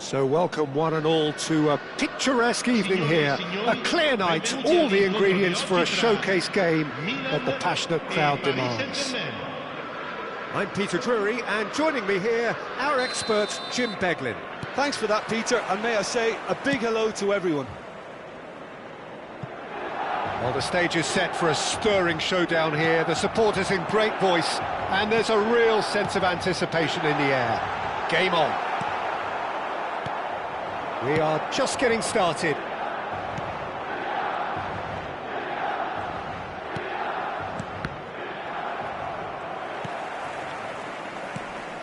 So welcome one and all to a picturesque evening here, a clear night, all the ingredients for a showcase game that the passionate crowd demands. I'm Peter Drury, and joining me here, our expert Jim Beglin. Thanks for that, Peter, and may I say a big hello to everyone. Well, the stage is set for a stirring showdown here, the supporters in great voice, and there's a real sense of anticipation in the air. Game on. We are just getting started.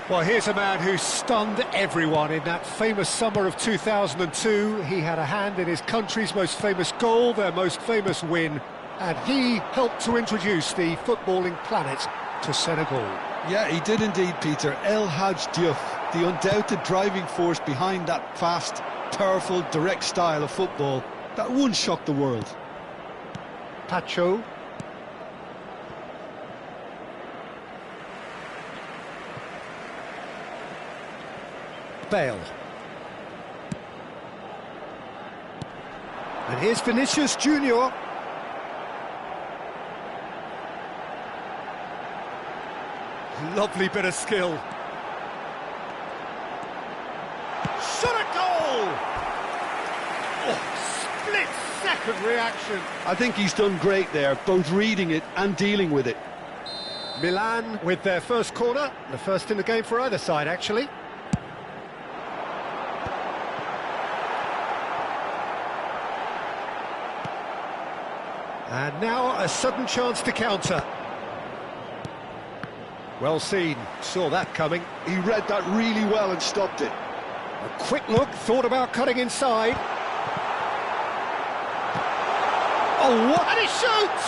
Well, here's a man who stunned everyone in that famous summer of 2002. He had a hand in his country's most famous goal, their most famous win, and he helped to introduce the footballing planet to Senegal. Yeah, he did indeed, Peter. El Hadj Diouf, the undoubted driving force behind that fast, powerful, direct style of football that once shocked the world. Pacho. Bale. And here's Vinicius Junior. Lovely bit of skill. Shot a goal! Oh, split-second reaction. I think he's done great there, both reading it and dealing with it. Milan with their first corner, the first in the game for either side, actually. And now a sudden chance to counter. Well seen, saw that coming. He read that really well and stopped it. A quick look, thought about cutting inside. Oh, what? And he shoots!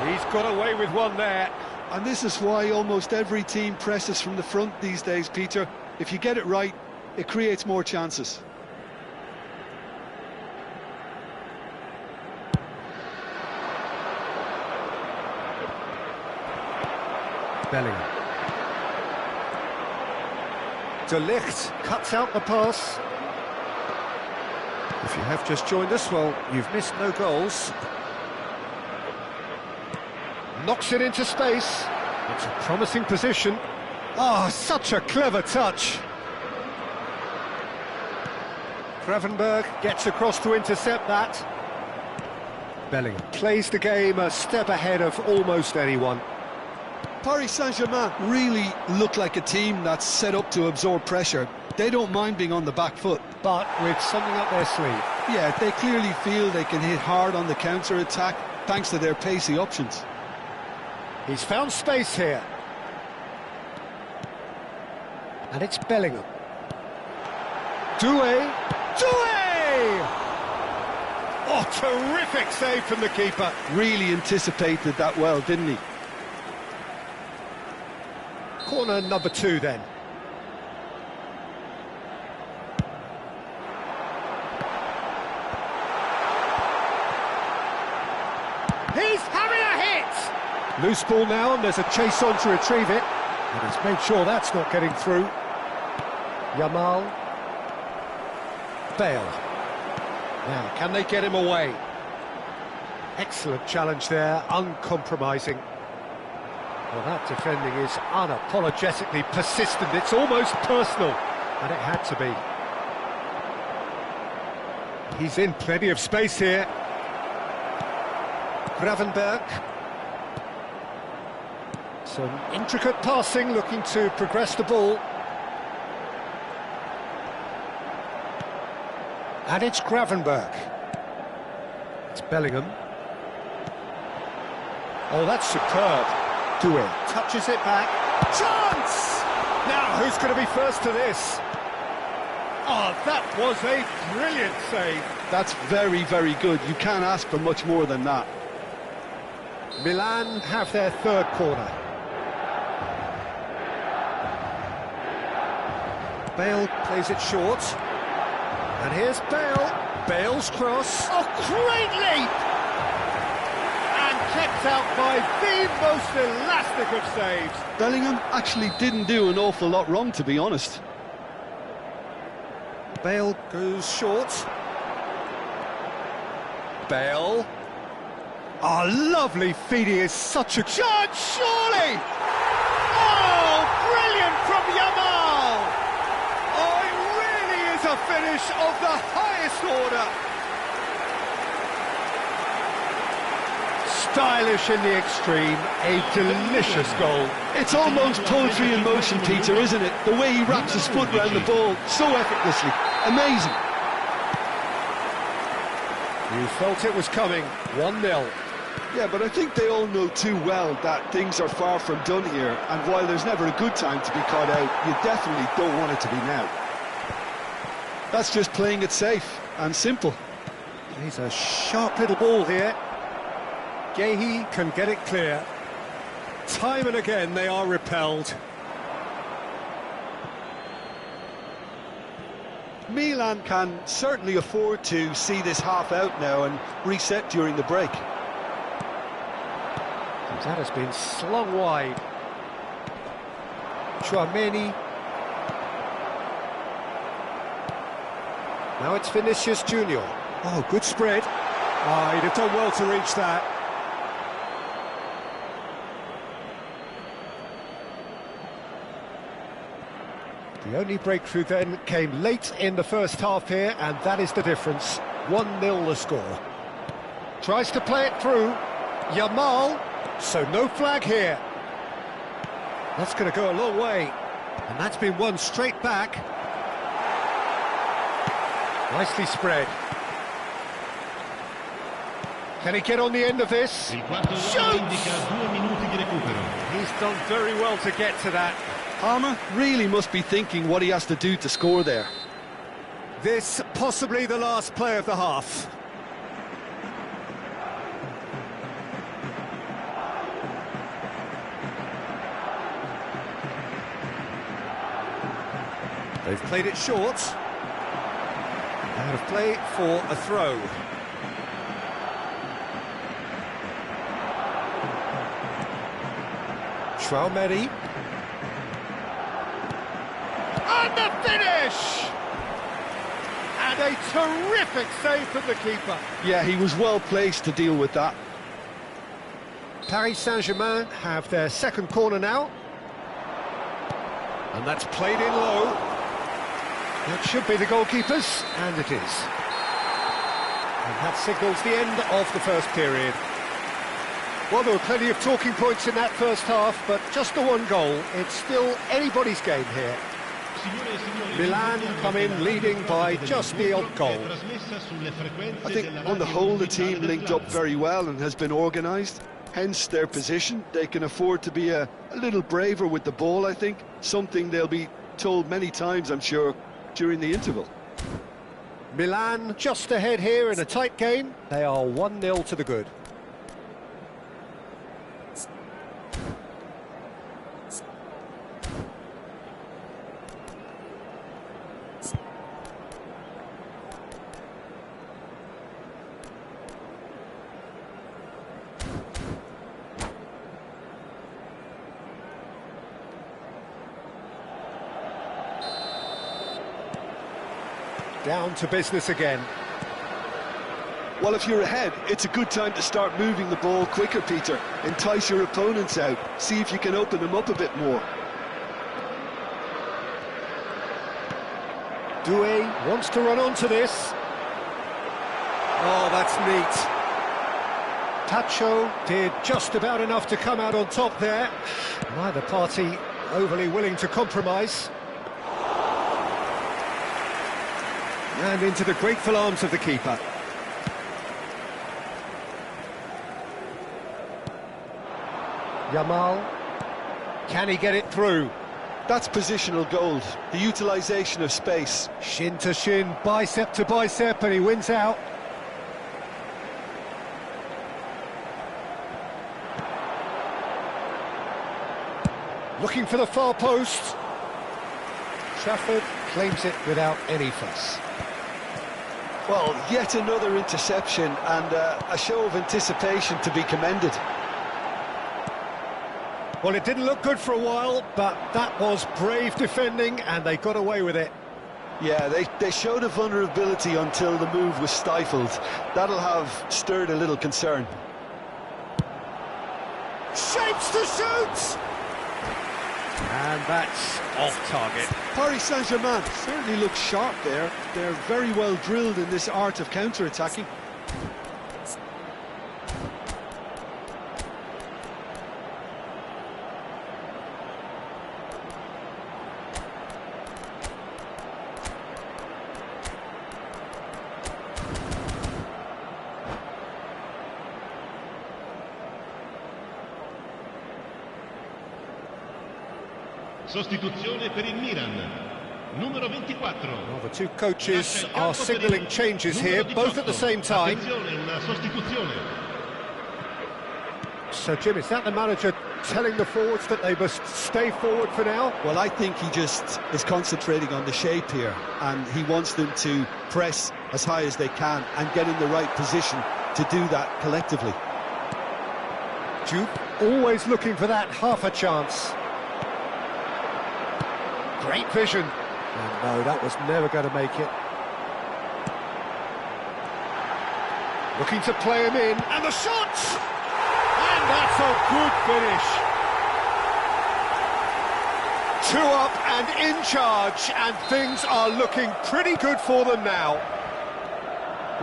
He's got away with one there. And this is why almost every team presses from the front these days, Peter. If you get it right, it creates more chances. Bellingham. De Ligt cuts out the pass. If you have just joined us, well, you've missed no goals. Knocks it into space. It's a promising position. Oh, such a clever touch. Gravenberg gets across to intercept that. Bellingham plays the game a step ahead of almost anyone. Paris Saint-Germain really look like a team that's set up to absorb pressure. They don't mind being on the back foot. But with something up their sleeve. Yeah, they clearly feel they can hit hard on the counter-attack thanks to their pacey options. He's found space here. And it's Bellingham. Doué! Doué! Oh, terrific save from the keeper. Really anticipated that well, didn't he? Corner number 2 then. He's having a hit! Loose ball now, and there's a chase on to retrieve it. And he's made sure that's not getting through. Yamal. Bale. Now, can they get him away? Excellent challenge there, uncompromising. Well, that defending is unapologetically persistent. It's almost personal, and it had to be. He's in plenty of space here. Gravenberg. Some intricate passing, looking to progress the ball. And it's Gravenberg. It's Bellingham. Oh, that's superb. Doué touches it back. Chance! Now, who's going to be first to this? Oh, that was a brilliant save. That's very, very good. You can't ask for much more than that. Milan have their third corner. Bale plays it short. And here's Bale. Bale's cross. Oh, great leap! Kept out by the most elastic of saves. Bellingham actually didn't do an awful lot wrong, to be honest. Bale goes short. Bale. Oh, lovely feed, he is such a... Chance, surely! Oh, brilliant from Yamal! Oh, it really is a finish of the highest order. Stylish in the extreme, a delicious goal. It's almost poetry in motion, Peter, isn't it? The way he wraps his foot around the ball so effortlessly. Amazing. You felt it was coming. 1-0. Yeah, but I think they all know too well that things are far from done here, and while there's never a good time to be caught out, you definitely don't want it to be now. That's just playing it safe and simple. He's a sharp little ball here. Gehi can get it clear. Time and again they are repelled. Milan can certainly afford to see this half out now and reset during the break. That has been slung wide. Chouameni. Now it's Vinicius Junior. Oh, good spread. Oh, he'd have done well to reach that. The only breakthrough then came late in the first half here, and that is the difference. 1-0 the score. Tries to play it through. Yamal. So no flag here. That's going to go a long way. And that's been won straight back. Nicely spread. Can he get on the end of this? Shoots! He's done very well to get to that. Palmer really must be thinking what he has to do to score there. This possibly the last play of the half. They've played it short. Out of play for a throw. Chouameni. And the finish! And a terrific save from the keeper. Yeah, he was well placed to deal with that. Paris Saint-Germain have their second corner now. And that's played in low. That should be the goalkeepers, and it is. And that signals the end of the first period. Well, there were plenty of talking points in that first half, but just the one goal. It's still anybody's game here. Milan come in leading by just the odd goal. I think on the whole the team linked up very well and has been organised. Hence their position. They can afford to be a little braver with the ball, I think. Something they'll be told many times, I'm sure, during the interval. Milan just ahead here in a tight game. They are 1-0 to the good. Down to business again. Well, if you're ahead, it's a good time to start moving the ball quicker, Peter. Entice your opponents out. See if you can open them up a bit more. Doué wants to run onto this. Oh, that's neat. Tacho did just about enough to come out on top there. Neither party overly willing to compromise. And into the grateful arms of the keeper. Yamal, can he get it through? That's positional gold, the utilisation of space. Shin to shin, bicep to bicep, and he wins out. Looking for the far post. Trafford claims it without any fuss. Well, yet another interception and a show of anticipation to be commended. Well, it didn't look good for a while, but that was brave defending and they got away with it. Yeah, they showed a vulnerability until the move was stifled. That'll have stirred a little concern. Shapes to shoot! And that's off target. Paris Saint-Germain certainly look sharp there. They're very well drilled in this art of counter-attacking. Sostituzione per il Milan, numero 24. Well, the two coaches are signalling changes here, both at the same time. Una sostituzione. So, Jim, is that the manager telling the forwards that they must stay forward for now? Well, I think he just is concentrating on the shape here, and he wants them to press as high as they can and get in the right position to do that collectively. Duke always looking for that half a chance. Great vision. And no, that was never going to make it. Looking to play him in, and the shot! And that's a good finish. 2 up and in charge, and things are looking pretty good for them now.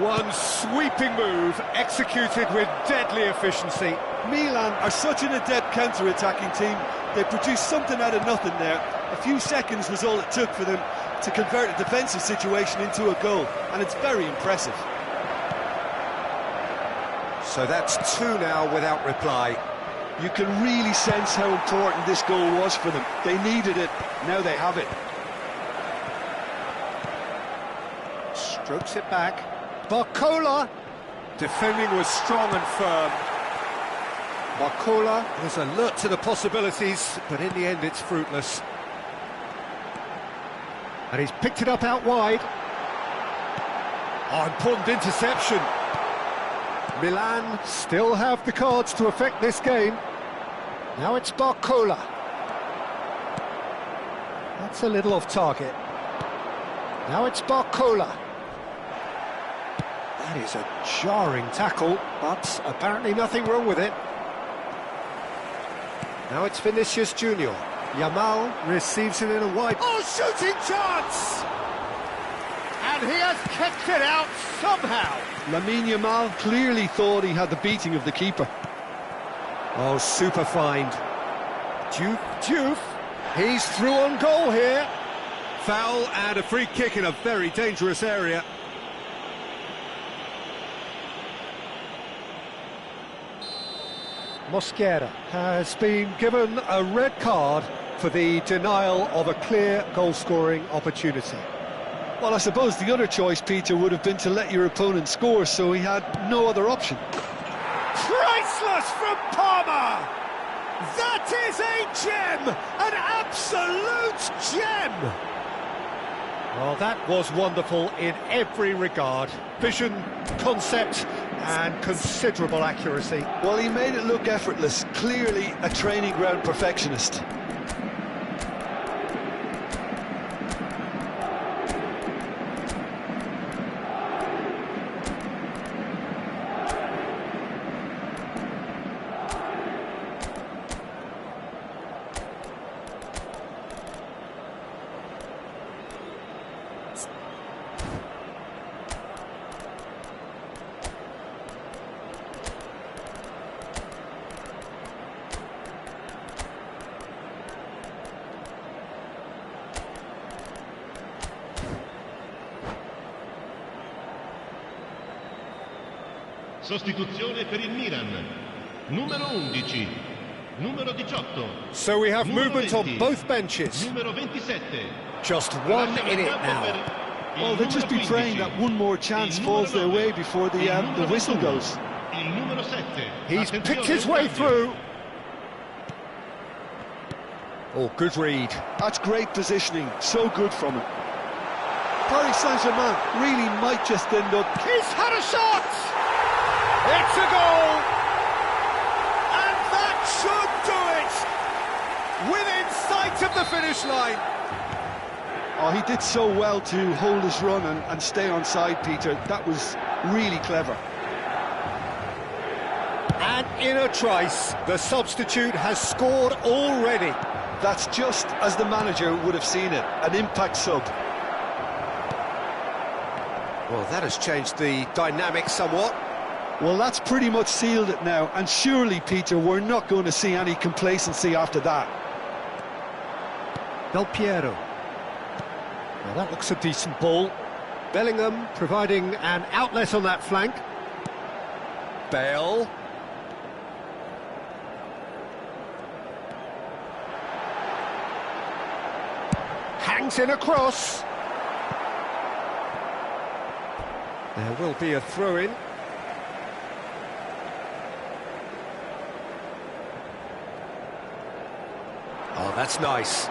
One sweeping move, executed with deadly efficiency. Milan are such an adept counter-attacking team. They produced something out of nothing there. A few seconds was all it took for them to convert a defensive situation into a goal, and it's very impressive. So that's 2 now without reply. You can really sense how important this goal was for them. They needed it, now they have it. Strokes it back. Barcola. Defending was strong and firm. Barcola was alert to the possibilities, but in the end it's fruitless. And he's picked it up out wide. Oh, important interception. Milan still have the cards to affect this game. Now it's Barcola. That's a little off target. Now it's Barcola. That is a jarring tackle, but apparently nothing wrong with it. Now it's Vinicius Junior. Yamal receives it in a wide... Oh, shooting chance! And he has kept it out somehow. Lamine Yamal clearly thought he had the beating of the keeper. Oh, super find. Diouf. He's through on goal here. Foul and a free kick in a very dangerous area. Mosquera has been given a red card for the denial of a clear goal-scoring opportunity. Well, I suppose the other choice, Peter, would have been to let your opponent score, so he had no other option. Priceless from Parma! That is a gem! An absolute gem! Well, that was wonderful in every regard. Vision, concept, and considerable accuracy. Well, he made it look effortless. Clearly a training ground perfectionist. Sostituzione per il Milan, numero 11, numero 18. So we have movement on both benches. Numero 27. Just 1 in it now. Well, they'll just be praying that one more chance falls their way before the whistle goes. Il numero 7. He's picked his way through. Oh, good read. That's great positioning, so good from him. Paris Saint-Germain really might just end up... He's had a shot! It's a goal! And that should do it! Within sight of the finish line. Oh, he did so well to hold his run and stay on side, Peter. That was really clever. And in a trice, the substitute has scored already. That's just as the manager would have seen it, an impact sub. Well, that has changed the dynamic somewhat. Well, that's pretty much sealed it now, and surely, Peter, we're not going to see any complacency after that. Del Piero. Well, that looks a decent ball. Bellingham providing an outlet on that flank. Bale. Hangs in a cross. There will be a throw-in. Oh, that's nice.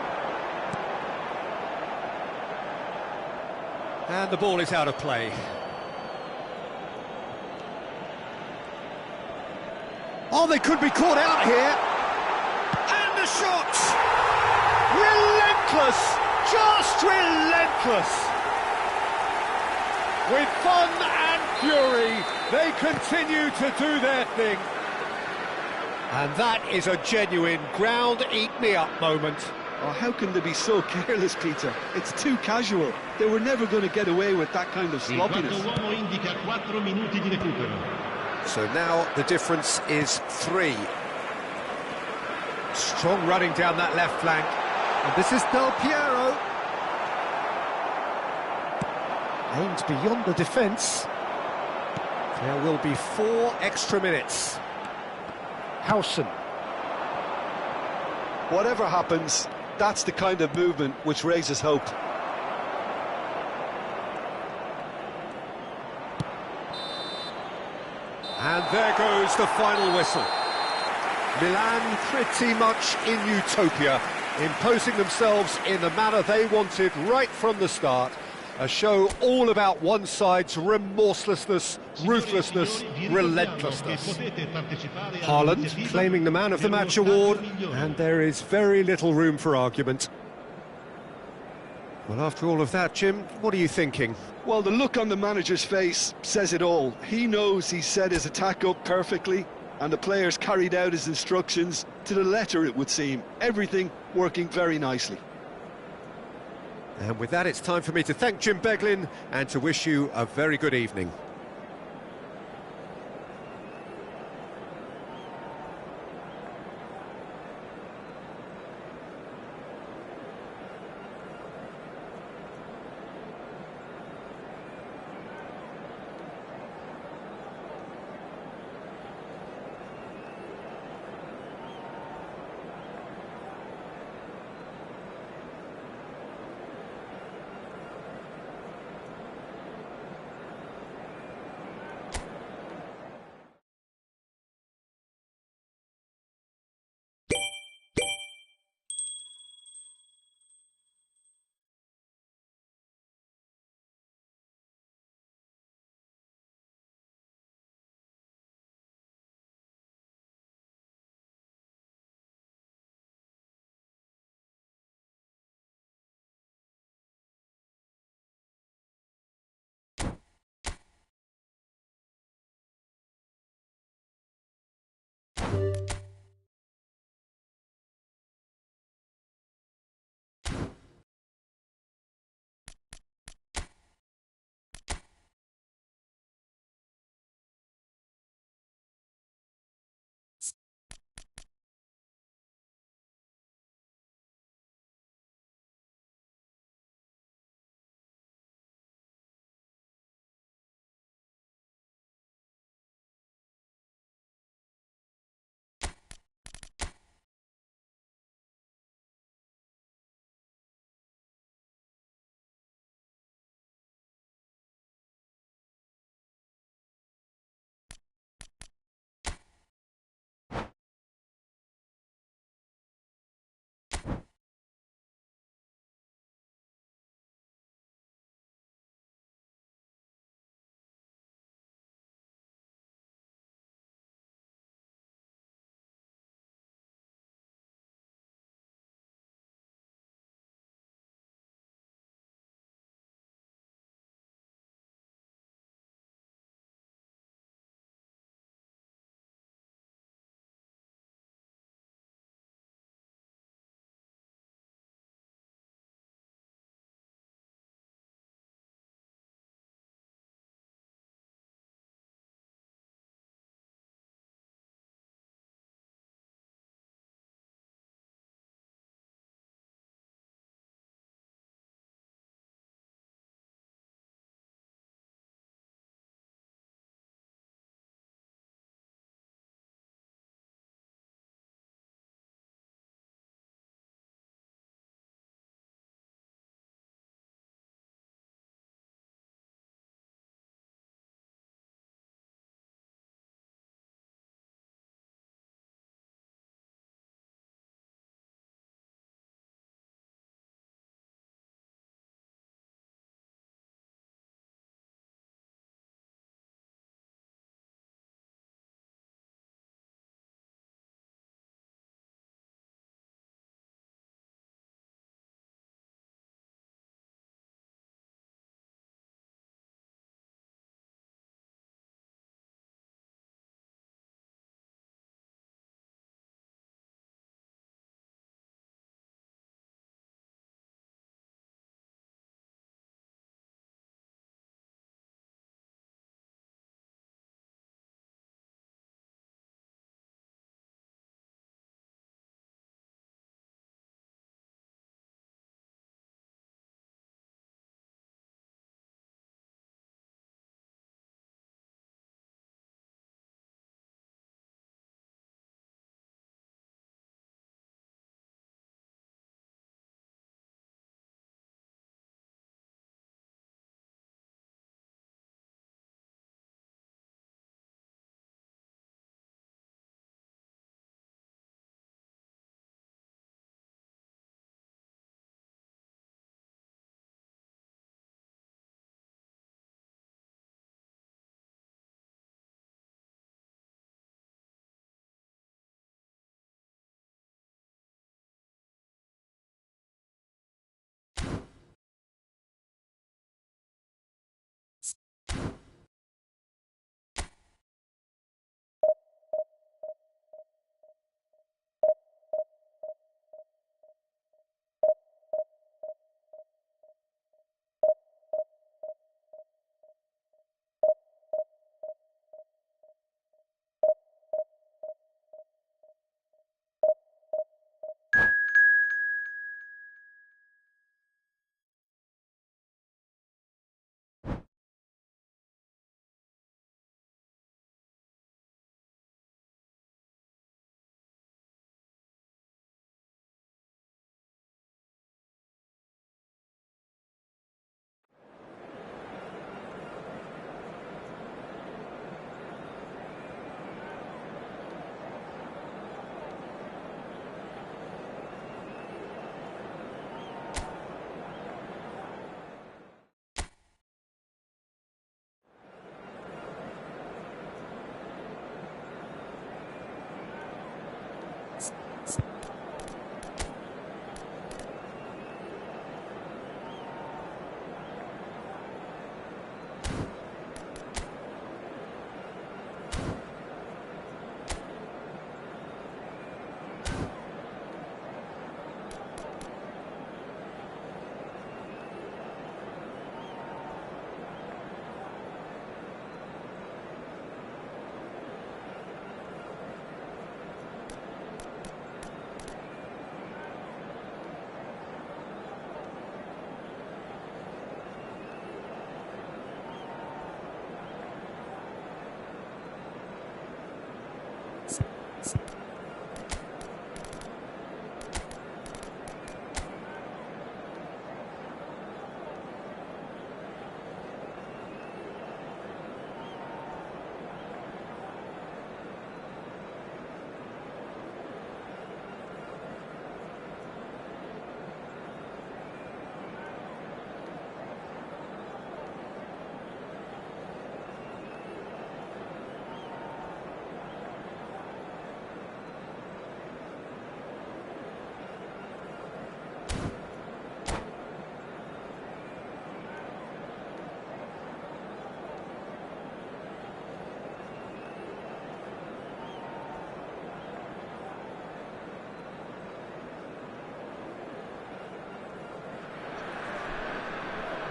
And the ball is out of play. Oh, they could be caught out here. And the shot! Relentless! Just relentless! With fun and fury, they continue to do their thing. And that is a genuine ground-eat-me-up moment. Oh, how can they be so careless, Peter? It's too casual. They were never going to get away with that kind of sloppiness. So now the difference is 3. Strong running down that left flank. And this is Del Piero. Aimed beyond the defence. There will be 4 extra minutes. Howson. Whatever happens, that's the kind of movement which raises hope. And there goes the final whistle. Milan pretty much in utopia, imposing themselves in the manner they wanted right from the start. A show all about one side's remorselessness, ruthlessness, relentlessness. Haaland claiming the Man of the Match award, and there is very little room for argument. Well, after all of that, Jim, what are you thinking? Well, the look on the manager's face says it all. He knows he set his attack up perfectly, and the players carried out his instructions to the letter, it would seem. Everything working very nicely. And with that, it's time for me to thank Jim Beglin and to wish you a very good evening.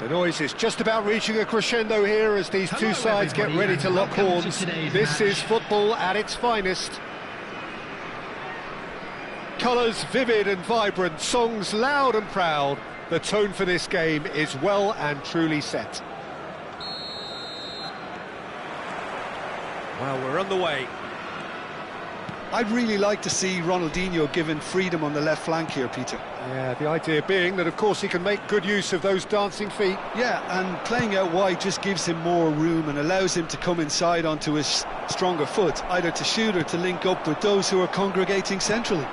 The noise is just about reaching a crescendo here as these two sides get ready to lock horns. This is football at its finest. Colours vivid and vibrant, songs loud and proud. The tone for this game is well and truly set. Well, we're on the way. I'd really like to see Ronaldinho given freedom on the left flank here, Peter. Yeah, the idea being that, of course, he can make good use of those dancing feet. Yeah, and playing out wide just gives him more room and allows him to come inside onto his stronger foot, either to shoot or to link up with those who are congregating centrally.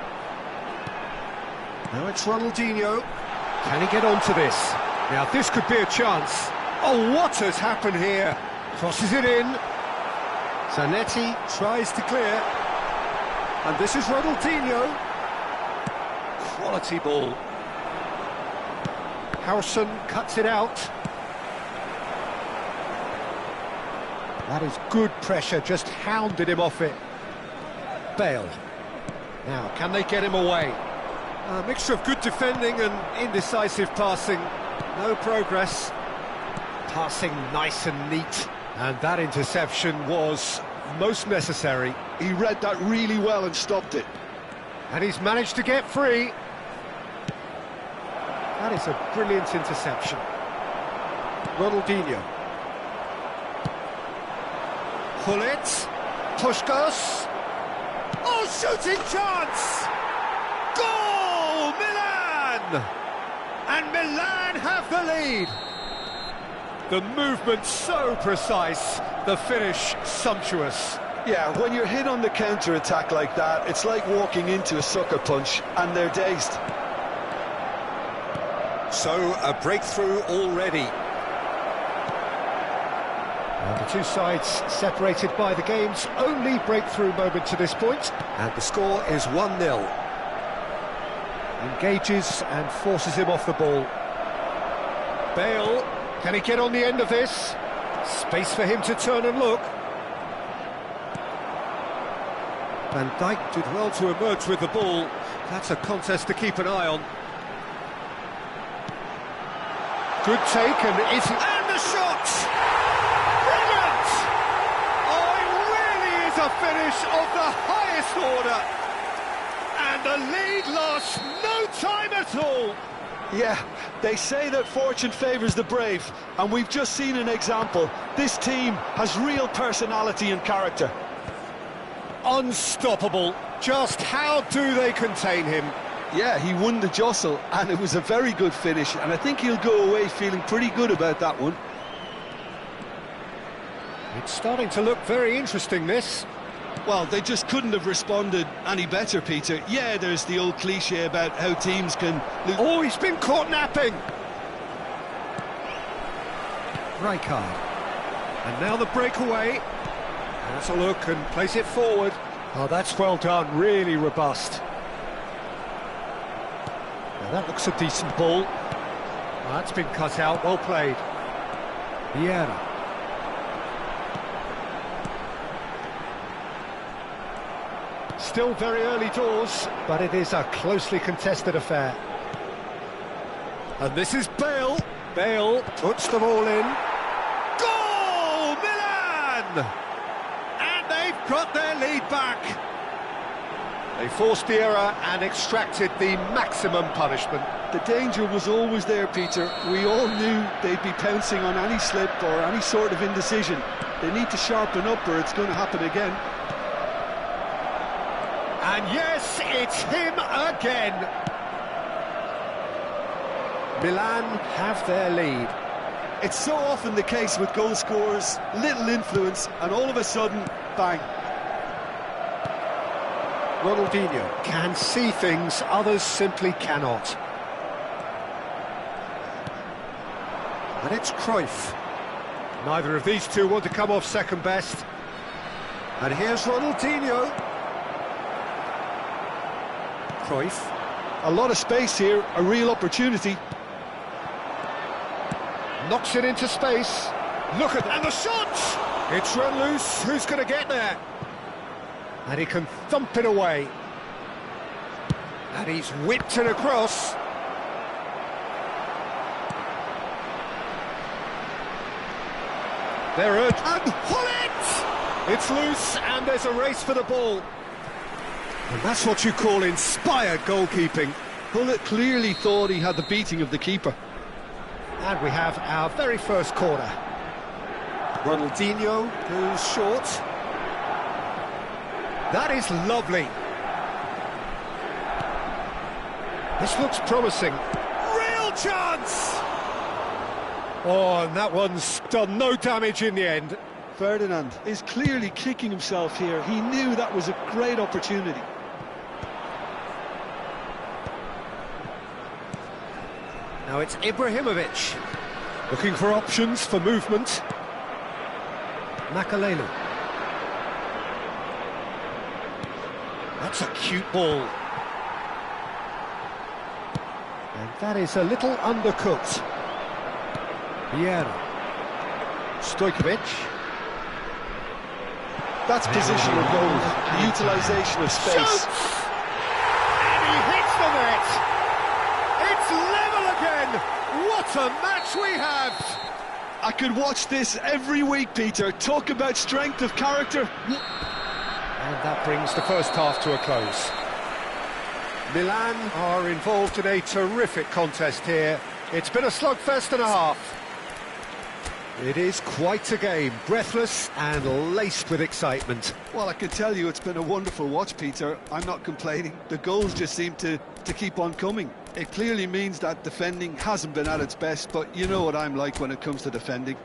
Now it's Ronaldinho. Can he get onto this? Now this could be a chance. Oh, what has happened here? Crosses it in. Zanetti tries to clear. And this is Ronaldinho. Quality ball. Harrison cuts it out. That is good pressure, just hounded him off it. Bale. Now, can they get him away? A mixture of good defending and indecisive passing. No progress. Passing nice and neat. And that interception was most necessary. He read that really well and stopped it. And he's managed to get free. That is a brilliant interception. Ronaldinho. Hullet. Puskás. Oh, shooting chance! Goal! Milan! And Milan have the lead. The movement so precise, the finish sumptuous. Yeah, when you're hit on the counter-attack like that, it's like walking into a sucker punch and they're dazed. So, a breakthrough already. And the two sides separated by the game's only breakthrough moment to this point. And the score is 1-0. Engages and forces him off the ball. Bale, can he get on the end of this? Space for him to turn and look. Van Dijk did well to emerge with the ball. That's a contest to keep an eye on. Good take and and the shot! Brilliant! Oh, it really is a finish of the highest order. And the lead lost no time at all. Yeah, they say that fortune favours the brave, and we've just seen an example. This team has real personality and character. Unstoppable. Just how do they contain him? Yeah, he won the jostle, and it was a very good finish, and I think he'll go away feeling pretty good about that one. It's starting to look very interesting, this. Well, they just couldn't have responded any better, Peter. Yeah, there's the old cliche about how teams can... Oh, he's been caught napping! Rijkaard. And now the breakaway. Has a look and plays it forward. Oh, that's well done, really robust. Now that looks a decent ball. Oh, that's been cut out, well played. Vieira. Still very early doors, but it is a closely contested affair. And this is Bale. Bale puts the ball in. Goal! Milan! And they've got their lead back. They forced the error and extracted the maximum punishment. The danger was always there, Peter. We all knew they'd be pouncing on any slip or any sort of indecision. They need to sharpen up or it's going to happen again. And yes, it's him again. Milan have their lead. It's so often the case with goal scorers, little influence, and all of a sudden, bang. Ronaldinho can see things others simply cannot. And it's Cruyff. Neither of these two want to come off second best. And here's Ronaldinho. Cruyff. A lot of space here, a real opportunity. Knocks it into space. Look at that. And the shot! It's run loose. Who's going to get there? And he can thump it away. And he's whipped it across. They're urged. And Hullet! It's loose, and there's a race for the ball. And that's what you call inspired goalkeeping. Hullet clearly thought he had the beating of the keeper. And we have our very first corner. Ronaldinho, who's short. That is lovely. This looks promising. Real chance! Oh, and that one's done no damage in the end. Ferdinand is clearly kicking himself here. He knew that was a great opportunity. Now it's Ibrahimovic. Looking for options for movement. Makalelu. That's a cute ball. And that is a little undercooked. Vieira. Stojkovic. That's positional goal, utilisation of space. Shoots! And he hits the net! It's level again! What a match we have! I could watch this every week, Peter. Talk about strength of character. And that brings the first half to a close. Milan are involved in a terrific contest here. It's been a slugfest and a half. It is quite a game, breathless and laced with excitement. Well, I can tell you it's been a wonderful watch, Peter. I'm not complaining. The goals just seem to keep on coming. It clearly means that defending hasn't been at its best, but you know what I'm like when it comes to defending.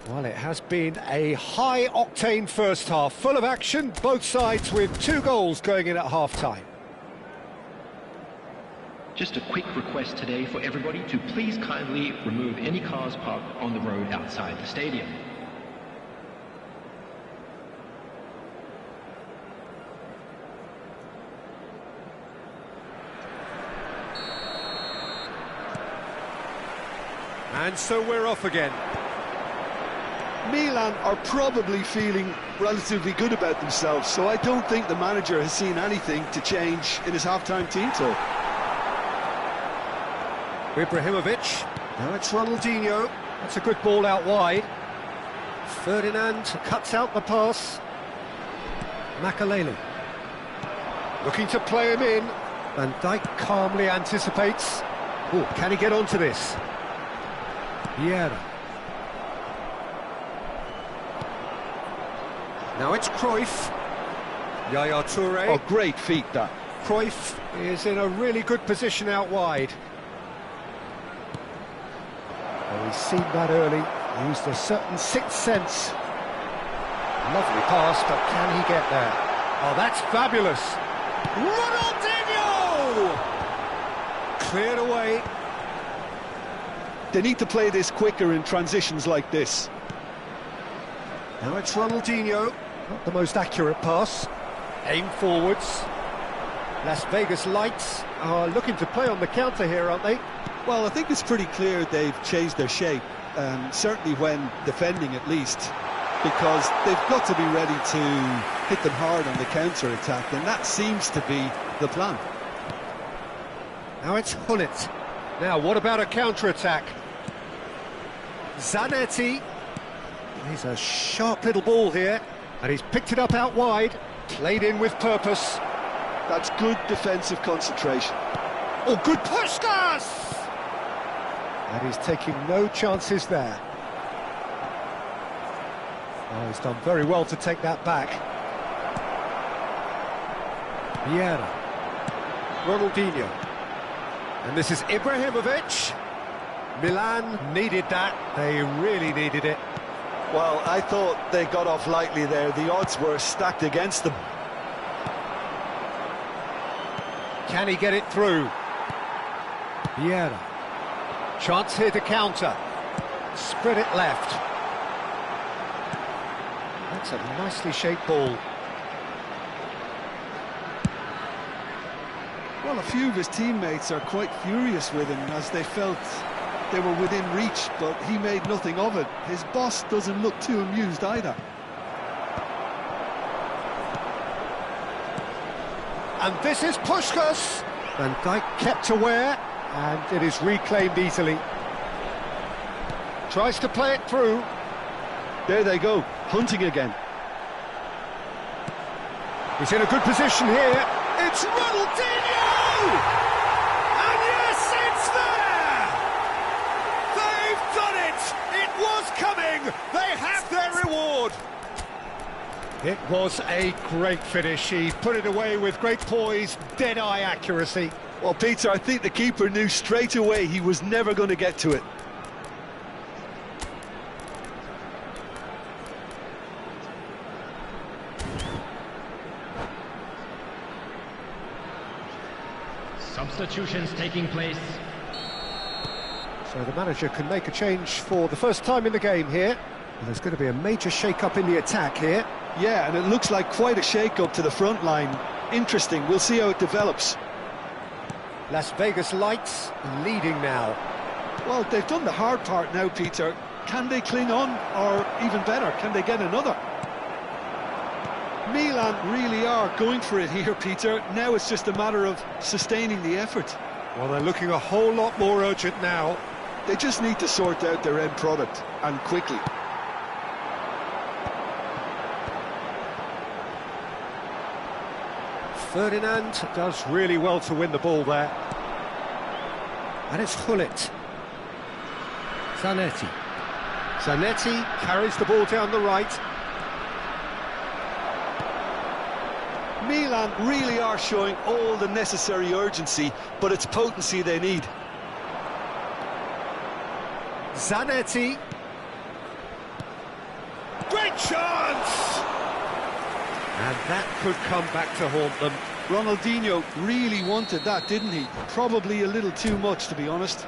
Well, it has been a high-octane first half, full of action, both sides with 2 goals going in at half-time. Just a quick request today for everybody to please kindly remove any cars parked on the road outside the stadium. And so we're off again. Milan are probably feeling relatively good about themselves, so I don't think the manager has seen anything to change in his half-time team talk. Ibrahimovic. Now it's Ronaldinho. That's a good ball out wide. Ferdinand cuts out the pass. Makalelu. Looking to play him in. Van Dijk calmly anticipates. Oh, can he get onto this? Vieira. Now it's Cruyff. Yaya Toure. Oh, great feat, that. Cruyff is in a really good position out wide. Well, he's seen that early, used a certain sixth sense. Lovely pass, but can he get there? Oh, that's fabulous. Ronaldinho! Cleared away. They need to play this quicker in transitions like this. Now it's Ronaldinho. Not the most accurate pass. Aim forwards. Las Vegas Lights are looking to play on the counter here, aren't they? Well, I think it's pretty clear they've changed their shape, certainly when defending at least, because they've got to be ready to hit them hard on the counter-attack, and that seems to be the plan. Now it's Hullet. Now, what about a counter-attack? Zanetti. He's a sharp little ball here, and he's picked it up out wide, played in with purpose. That's good defensive concentration. Oh, good Puskas! And he's taking no chances there. Oh, he's done very well to take that back. Vieira. Ronaldinho. And this is Ibrahimovic. Milan needed that. They really needed it. Well, I thought they got off lightly there. The odds were stacked against them. Can he get it through? Vieira. Chance here to counter. Spread it left. That's a nicely shaped ball. Well, a few of his teammates are quite furious with him as they felt they were within reach, but he made nothing of it. His boss doesn't look too amused either. And this is Puskas. Van Dijk kept aware, and it is reclaimed easily. Tries to play it through. There they go, hunting again. He's in a good position here. It's Ronaldinho! And yes, it's there! They've done it! It was coming! They have their reward! It was a great finish. He put it away with great poise, dead-eye accuracy. Well, Peter, I think the keeper knew straight away he was never going to get to it. Substitutions taking place. So the manager can make a change for the first time in the game here. And there's going to be a major shake-up in the attack here. Yeah, and it looks like quite a shake-up to the front line. Interesting, we'll see how it develops. Las Vegas Lights leading now. Well, they've done the hard part now, Peter. Can they cling on, or even better, can they get another? Milan really are going for it here, Peter. Now it's just a matter of sustaining the effort. Well, they're looking a whole lot more urgent now. They just need to sort out their end product, and quickly. Ferdinand does really well to win the ball there. And it's Hullet. Zanetti. Zanetti carries the ball down the right. Milan really are showing all the necessary urgency, but it's potency they need. Zanetti. Great chance! And that could come back to haunt them. Ronaldinho really wanted that, didn't he? Probably a little too much, to be honest.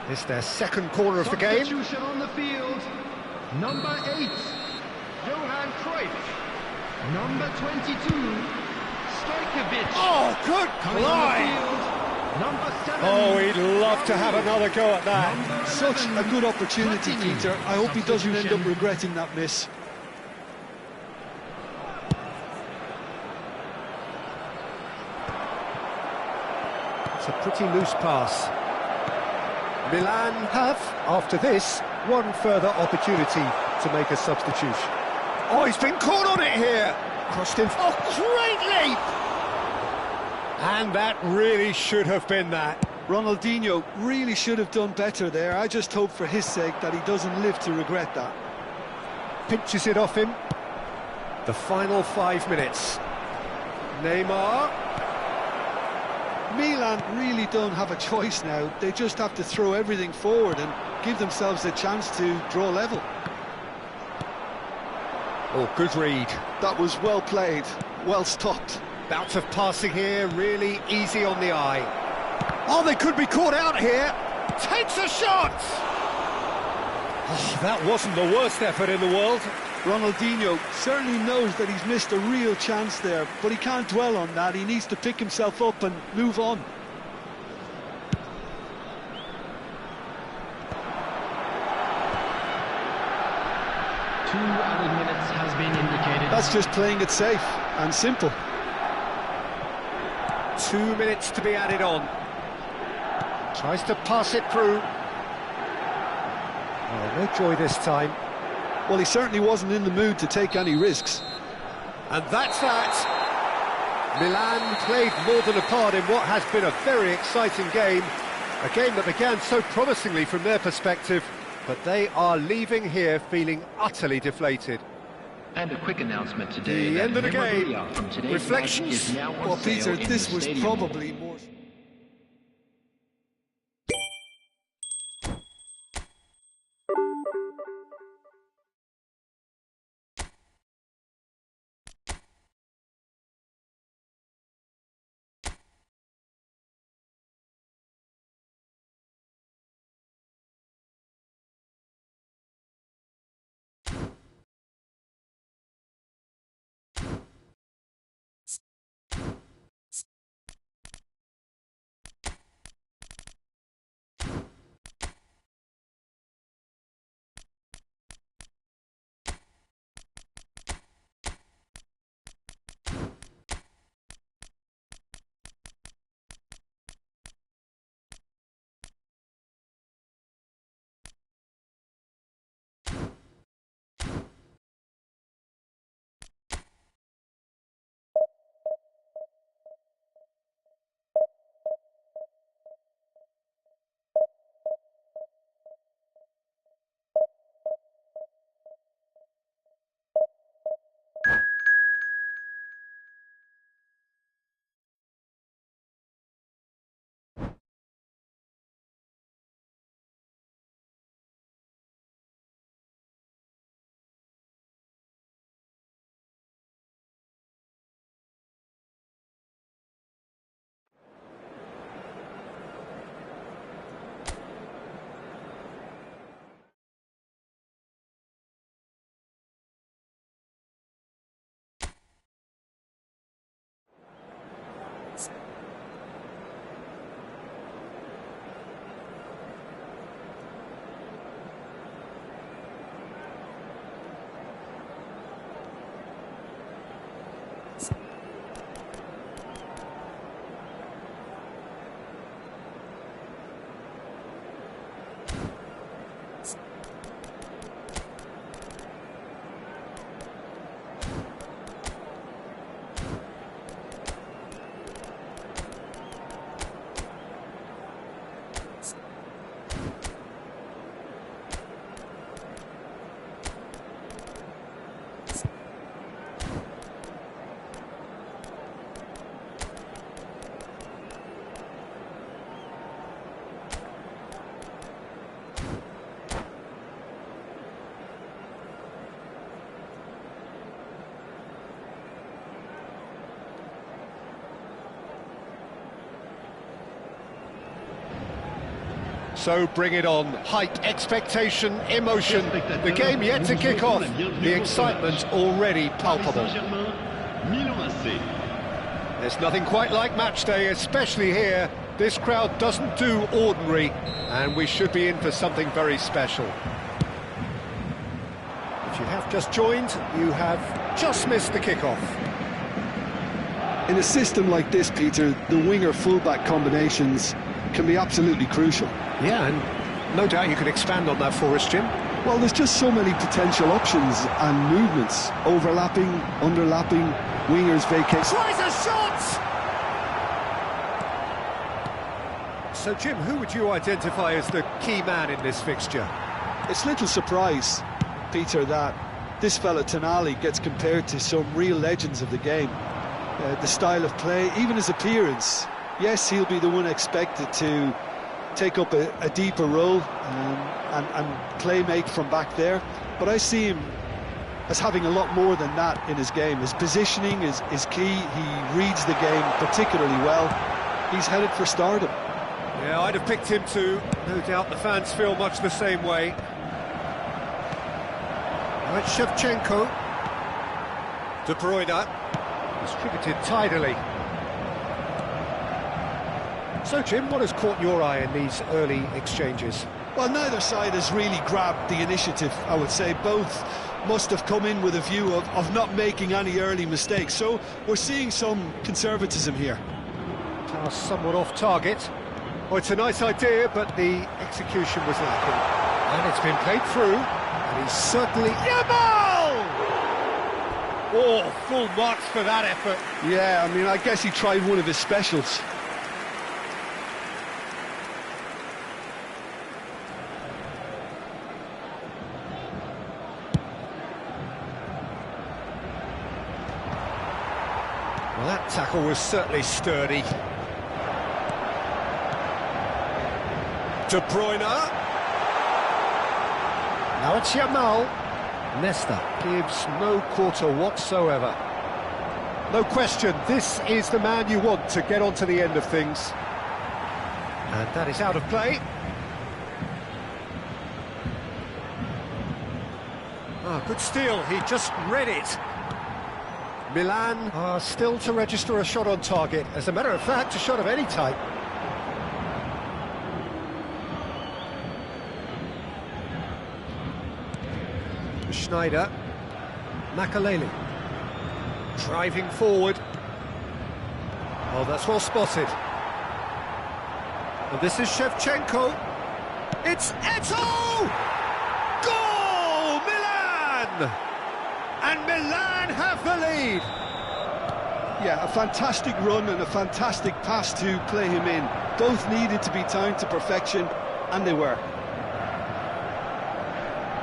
It's their second corner of the game. Substitution on the field. Number 8, Johan Cruyff. Number 22, Stojkovic. Oh, good Coming on the play! field. Number 7. Oh, he'd love to have another go at that. Such a good opportunity, Peter. I hope he doesn't end up regretting that miss. It's a pretty loose pass. Milan have, after this, one further opportunity to make a substitution. Oh, he's been caught on it here! Crossed in. Oh, great leap! And that really should have been that. Ronaldinho really should have done better there. I just hope for his sake that he doesn't live to regret that. Pinches it off him. The final 5 minutes. Neymar. Milan really don't have a choice now. They just have to throw everything forward and give themselves a chance to draw level. Oh, good read. That was well played, well stopped. Bout of passing here, really easy on the eye. Oh, they could be caught out here. Takes a shot! Oh, that wasn't the worst effort in the world. Ronaldinho certainly knows that he's missed a real chance there, but he can't dwell on that. He needs to pick himself up and move on. Two added minutes has been indicated. That's just playing it safe and simple. 2 minutes to be added on. Tries to pass it through. Oh, no joy this time. Well, he certainly wasn't in the mood to take any risks. And that's that. Milan played more than a part in what has been a very exciting game. A game that began so promisingly from their perspective, but they are leaving here feeling utterly deflated. And a quick announcement today. The end of the game. From today's Reflections? match is now on Well, sale Peter, in this the was stadium. probably more... So bring it on. Hype, expectation, emotion. The game yet to kick off. The excitement already palpable. There's nothing quite like match day, especially here. This crowd doesn't do ordinary, and we should be in for something very special. If you have just joined, you have just missed the kickoff. In a system like this, Peter, the winger-fullback combinations can be absolutely crucial. Yeah, and no doubt you can expand on that for us, Jim. Well, there's just so many potential options and movements. Overlapping, underlapping, wingers vacate. Tries a shot! So, Jim, who would you identify as the key man in this fixture? It's little surprise, Peter, that this fella Tonali gets compared to some real legends of the game. The style of play, even his appearance. Yes, he'll be the one expected to take up a deeper role and play make from back there, but I see him as having a lot more than that in his game. His positioning is key. He reads the game particularly well. He's headed for stardom. Yeah, I'd have picked him too. No doubt the fans feel much the same way. Right, Shevchenko. De Bruyne. Distributed tidily. So, Jim, what has caught your eye in these early exchanges? Well, neither side has really grabbed the initiative, I would say. Both must have come in with a view of not making any early mistakes. So we're seeing some conservatism here. Pass somewhat off target. Well, it's a nice idea, but the execution was lacking. And it's been played through, and he's certainly... Yamal! Oh, full marks for that effort. Yeah, I mean, I guess he tried one of his specials. Well, that tackle was certainly sturdy. De Bruyne. Now it's Yamal. Nesta gives no quarter whatsoever. No question, this is the man you want to get onto the end of things. And that is out of play. Ah, good steal, he just read it. Milan are still to register a shot on target. As a matter of fact, a shot of any type. Schneider. Makaleli. Driving forward. Oh, that's well spotted. And this is Shevchenko. It's Eto'o! Goal! Milan! And Milan have the lead. Yeah, a fantastic run and a fantastic pass to play him in. Both needed to be timed to perfection, and they were.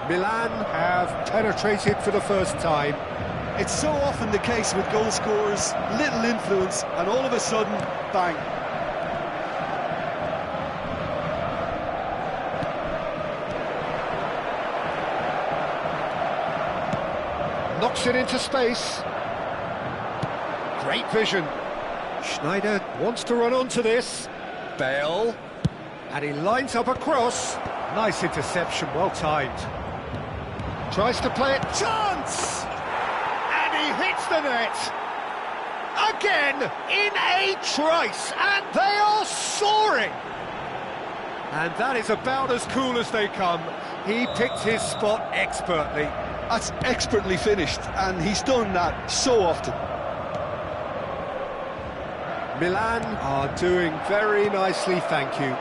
Milan have penetrated for the first time. It's so often the case with goal scorers, little influence, and all of a sudden, bang. Knocks it into space. Great vision. Schneider wants to run onto this. Bale. And he lines up a cross. Nice interception, well timed. Tries to play it. Chance! And he hits the net. Again, in a trice. And they are soaring. And that is about as cool as they come. He picked his spot expertly. That's expertly finished, and he's done that so often. Milan are doing very nicely, thank you.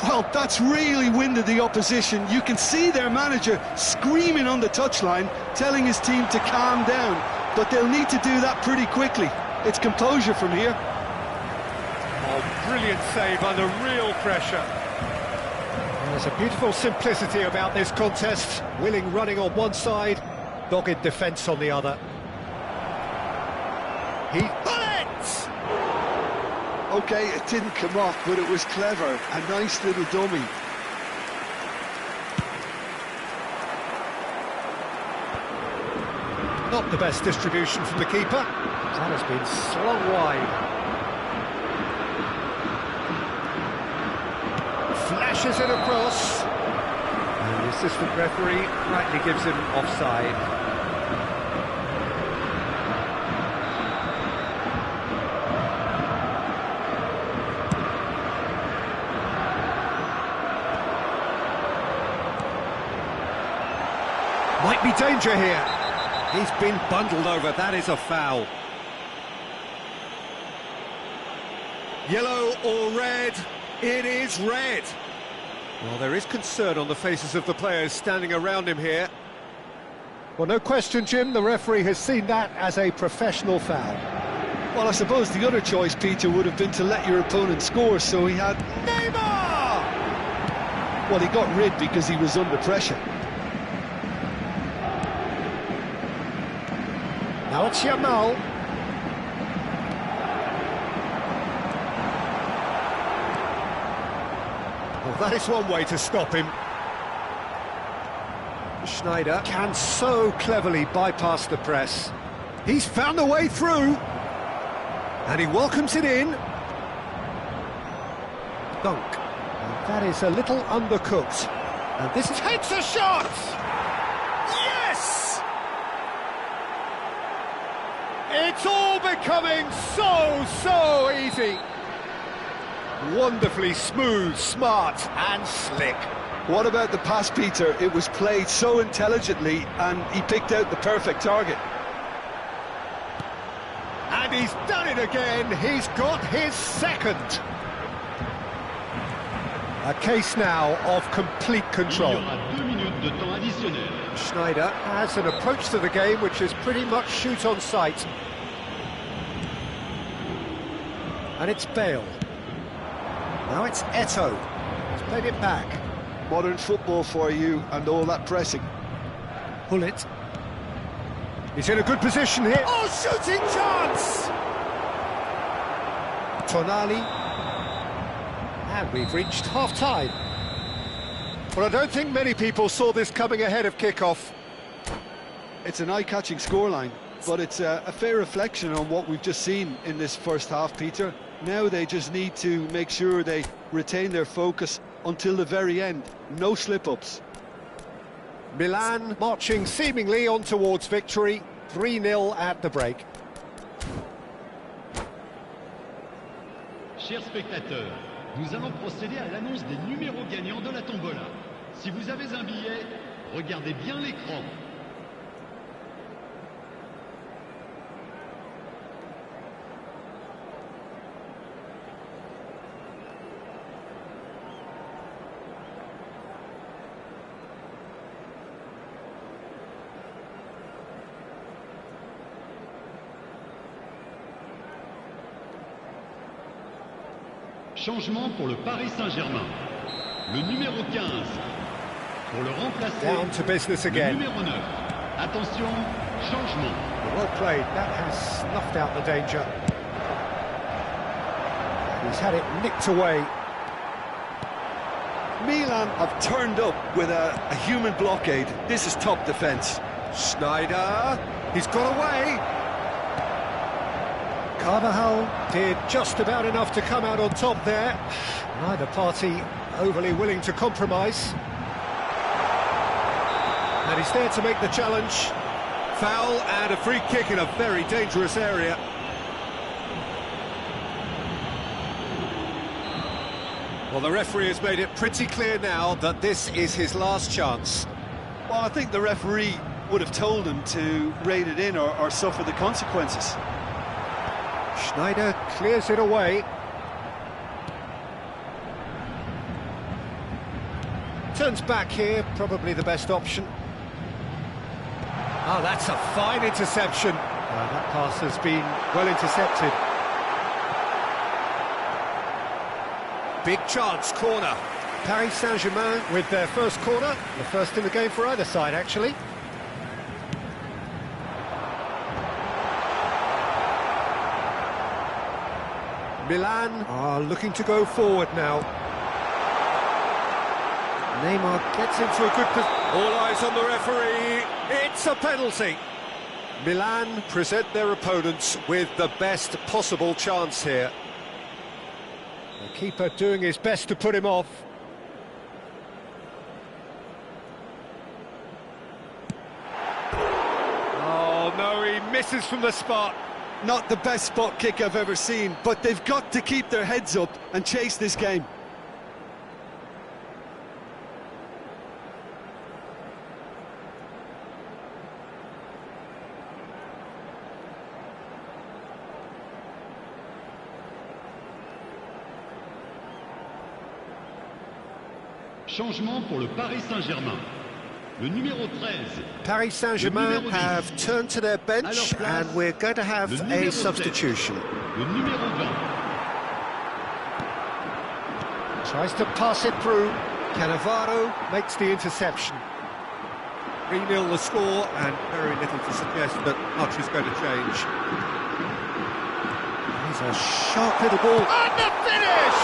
Well, that's really winded the opposition. You can see their manager screaming on the touchline, telling his team to calm down, but they'll need to do that pretty quickly. It's composure from here. Oh, brilliant save under real pressure. There's a beautiful simplicity about this contest. Willing running on one side, dogged defence on the other. He bullets! Okay, it didn't come off, but it was clever. A nice little dummy. Not the best distribution from the keeper. That has been slung wide. Flashes it it across. And the assistant referee rightly gives him offside. Might be danger here. He's been bundled over. That is a foul. Yellow or red? It is red. Well, there is concern on the faces of the players standing around him here. Well, no question, Jim, the referee has seen that as a professional foul. Well, I suppose the other choice, Peter, would have been to let your opponent score, so he had... Neymar! Well, he got rid because he was under pressure. Now it's Yamal. Well, that is one way to stop him. Schneider can so cleverly bypass the press. He's found a way through. And he welcomes it in. Dunk. And that is a little undercooked. And this takes a shot! Yes! It's all becoming so easy. Wonderfully smooth, smart and slick. What about the pass, Peter? It was played so intelligently and he picked out the perfect target. And he's done it again. He's got his second. A case now of complete control. Schneider has an approach to the game which is pretty much shoot on sight. And it's Bale. Now it's Eto'o. He's played it back. Modern football for you and all that pressing. Hullet. He's in a good position here. Oh, shooting chance! Tonali. And we've reached half-time. Well, I don't think many people saw this coming ahead of kick-off. It's an eye-catching scoreline, but it's a fair reflection on what we've just seen in this first half, Peter. Now they just need to make sure they retain their focus until the very end. No slip-ups. Milan marching seemingly on towards victory. 3-0 at the break. Chers spectateurs, nous allons procéder à l'annonce des numéros gagnants de la tombola. Si vous avez un billet, regardez bien l'écran. Changement pour le Paris Saint-Germain. Le numéro 15. Pour le remplacer, Down to business again. le numéro 9. Attention, changement. Well played. That has snuffed out the danger. He's had it nicked away. Milan have turned up with a human blockade. This is top defence. Schneider. He's got away. Carvajal did just about enough to come out on top there. Neither party overly willing to compromise. And he's there to make the challenge. Foul and a free kick in a very dangerous area. Well, the referee has made it pretty clear now that this is his last chance. Well, I think the referee would have told him to rate it in or suffer the consequences. Schneider clears it away. Turns back here, probably the best option. Oh, that's a fine interception. That pass has been well intercepted. Big chance, corner. Paris Saint-Germain with their first corner. The first in the game for either side, actually. Milan are looking to go forward now. Neymar gets into a good position. All eyes on the referee. It's a penalty. Milan present their opponents with the best possible chance here. The keeper doing his best to put him off. misses from the spot. Not the best spot kick I've ever seen, but they've got to keep their heads up and chase this game. Changement pour le Paris Saint-Germain. Le numéro 13. Paris Saint-Germain have turned to their bench and we're going to have a substitution. Le numéro 20. Tries to pass it through. Cannavaro makes the interception. 3-0 the score and very little to suggest that much is going to change. He's a sharp little ball. And the finish!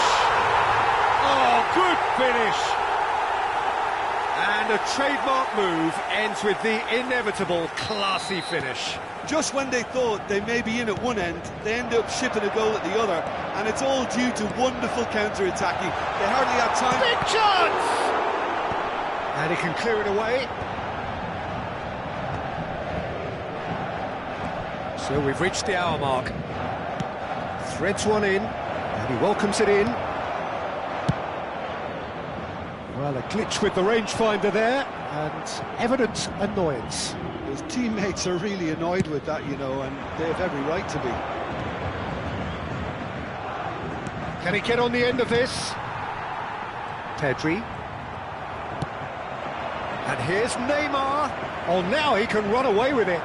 Oh, good finish! And a trademark move ends with the inevitable classy finish. Just when they thought they may be in at one end, they end up shipping a goal at the other, and it's all due to wonderful counter-attacking. They hardly have time. Big chance! And he can clear it away. So we've reached the hour mark. Threads one in, and he welcomes it in. Well, a glitch with the rangefinder there, and evident annoyance. His teammates are really annoyed with that, you know, and they have every right to be. Can he get on the end of this? Pedri. And here's Neymar. Oh, now he can run away with it.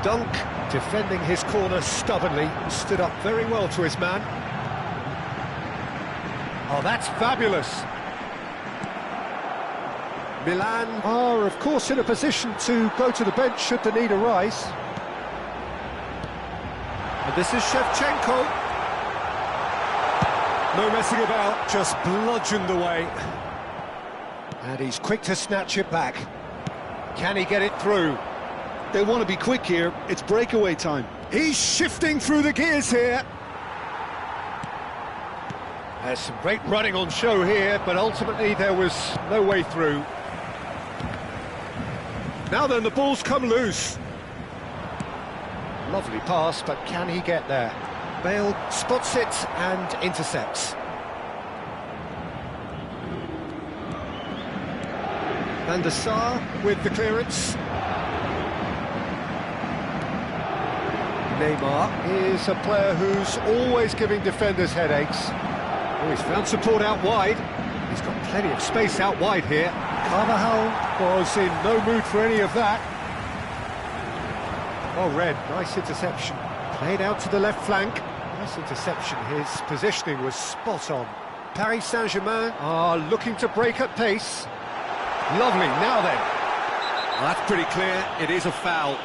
Dunk, defending his corner stubbornly, stood up very well to his man. Oh, that's fabulous. Milan are, of course, in a position to go to the bench should the need arise. And this is Shevchenko. No messing about, just bludgeoned away. And he's quick to snatch it back. Can he get it through? They want to be quick here, it's breakaway time. He's shifting through the gears here. There's some great running on show here, but ultimately there was no way through. Now then, the ball's come loose. Lovely pass, but can he get there? Bale spots it and intercepts. Van der Sar with the clearance. Neymar is a player who's always giving defenders headaches. Oh, he's found support out wide. He's got plenty of space out wide here. Carvajal was in no mood for any of that. Oh, Red, nice interception. Played out to the left flank. Nice interception. His positioning was spot on. Paris Saint-Germain are looking to break at pace. Lovely, now then. Well, that's pretty clear. It is a foul.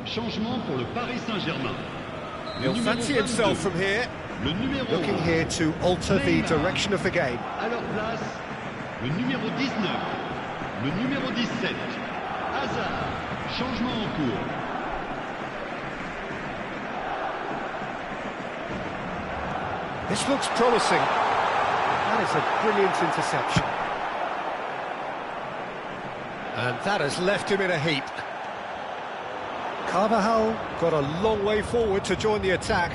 Changement pour le Paris Saint-Germain. He'll fancy himself from here. Looking here to alter the direction of the game. À leur place, le numéro 19, le numéro 17. Hazard, changement en cours. This looks promising. That is a brilliant interception. And that has left him in a heap. Carvajal got a long way forward to join the attack.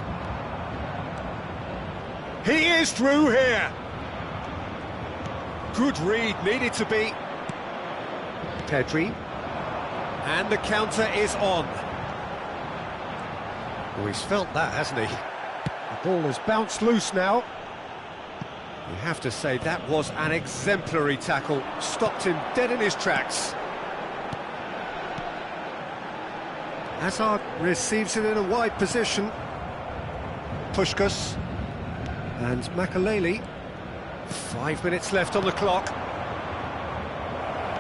He is through here. Good read, needed to be. Pedri. And the counter is on. Oh, he's felt that, hasn't he? The ball has bounced loose now. You have to say that was an exemplary tackle, stopped him dead in his tracks. Hazard receives it in a wide position. Puskás and Makaleli. 5 minutes left on the clock.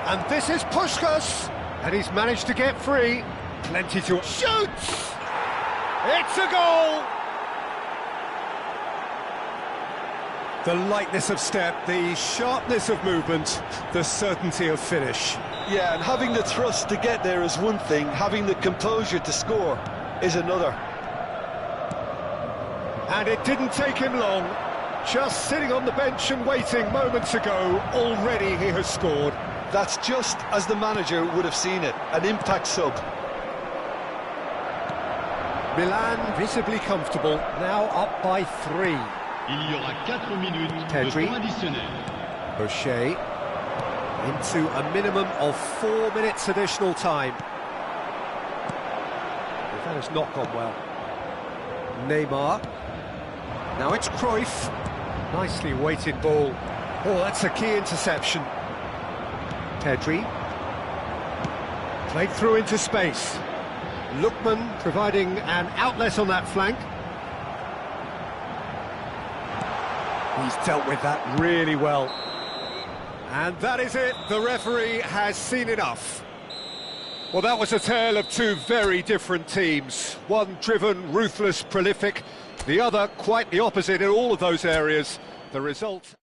And this is Puskás, and he's managed to get free. Plenty to... Shoots! It's a goal! The lightness of step, the sharpness of movement, the certainty of finish. Yeah, and having the thrust to get there is one thing, having the composure to score is another. And it didn't take him long. Just sitting on the bench and waiting moments ago, already he has scored. That's just as the manager would have seen it, an impact sub. Milan visibly comfortable, now up by 3. Il y aura 4 minutes de Pedri. temps additionnel. O'Shea into a minimum of 4 minutes additional time. That has not gone well. Neymar. Now it's Cruyff. Nicely weighted ball. Oh, that's a key interception. Pedri. Played through into space. Lookman providing an outlet on that flank. He's dealt with that really well. And that is it. The referee has seen enough. Well, that was a tale of two very different teams. One driven, ruthless, prolific. The other quite the opposite in all of those areas. The result...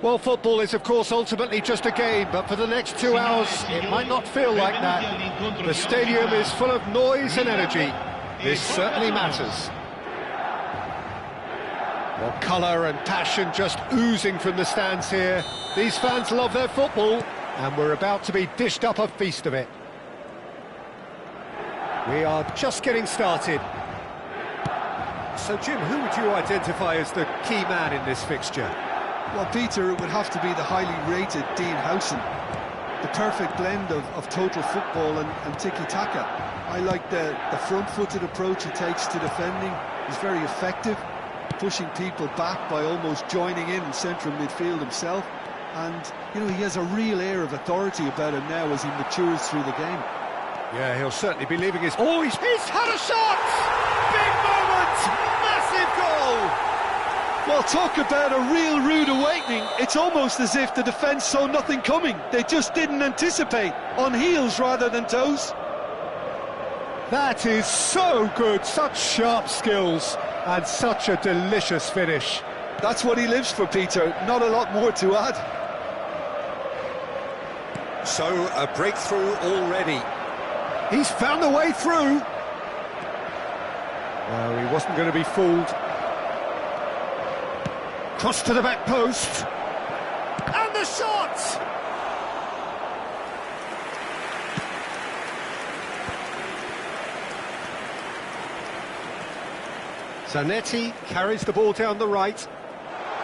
Well, football is, of course, ultimately just a game, but for the next 2 hours, it might not feel like that. The stadium is full of noise and energy. This certainly matters. Well, colour and passion just oozing from the stands here. These fans love their football, and we're about to be dished up a feast of it. We are just getting started. So, Jim, who would you identify as the key man in this fixture? Well, Peter, it would have to be the highly rated Dean Howson. The perfect blend of total football and tiki-taka. I like the front-footed approach he takes to defending. He's very effective, pushing people back by almost joining in central midfield himself. And, you know, he has a real air of authority about him now as he matures through the game. Yeah, he'll certainly be leaving his... Oh, he's had a shot! Big moment! Massive goal! Well, talk about a real rude awakening. It's almost as if the defence saw nothing coming. They just didn't anticipate, on heels rather than toes. That is so good, such sharp skills and such a delicious finish. That's what he lives for, Peter. Not a lot more to add. So, a breakthrough already. He's found a way through. No, he wasn't going to be fooled. Cross to the back post. And the shot! Zanetti carries the ball down the right.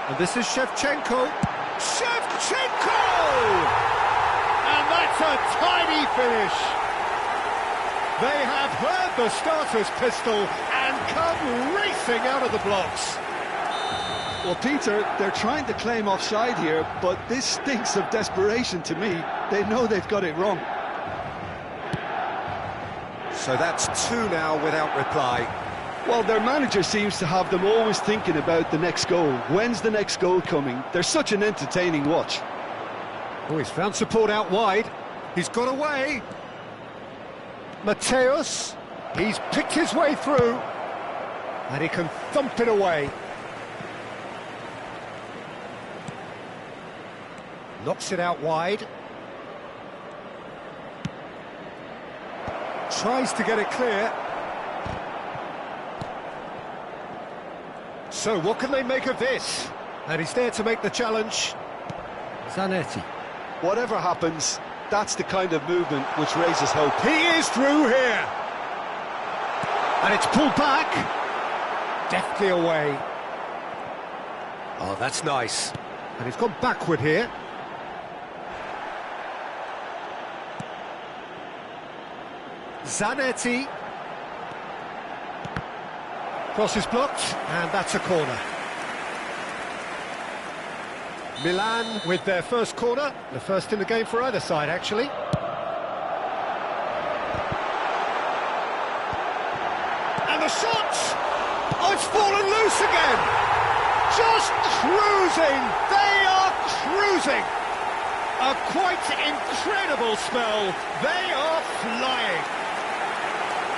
And this is Shevchenko. Shevchenko! And that's a tiny finish. They have heard the starter's pistol and come racing out of the blocks. Well, Peter, they're trying to claim offside here, but this stinks of desperation to me. They know they've got it wrong. So that's two now without reply. Well, their manager seems to have them always thinking about the next goal. When's the next goal coming? They're such an entertaining watch. Oh, he's found support out wide. He's got away. Mateus, he's picked his way through. And he can thump it away. Knocks it out wide. Tries to get it clear. So what can they make of this? And he's there to make the challenge. Zanetti. Whatever happens, that's the kind of movement which raises hope. He is through here. And it's pulled back. Deftly away. Oh, that's nice. And he's gone backward here. Zanetti. Cross is blocked, and that's a corner. Milan with their first corner, the first in the game for either side, actually. And the shot! Oh, it's fallen loose again! Just cruising! They are cruising! A quite incredible spell. They are flying.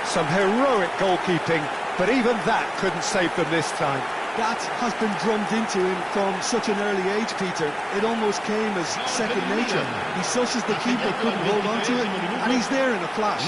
Some heroic goalkeeping, but even that couldn't save them this time. That has been drummed into him from such an early age, Peter. It almost came as second nature. He susses the keeper couldn't hold on to it, and he's there in a flash.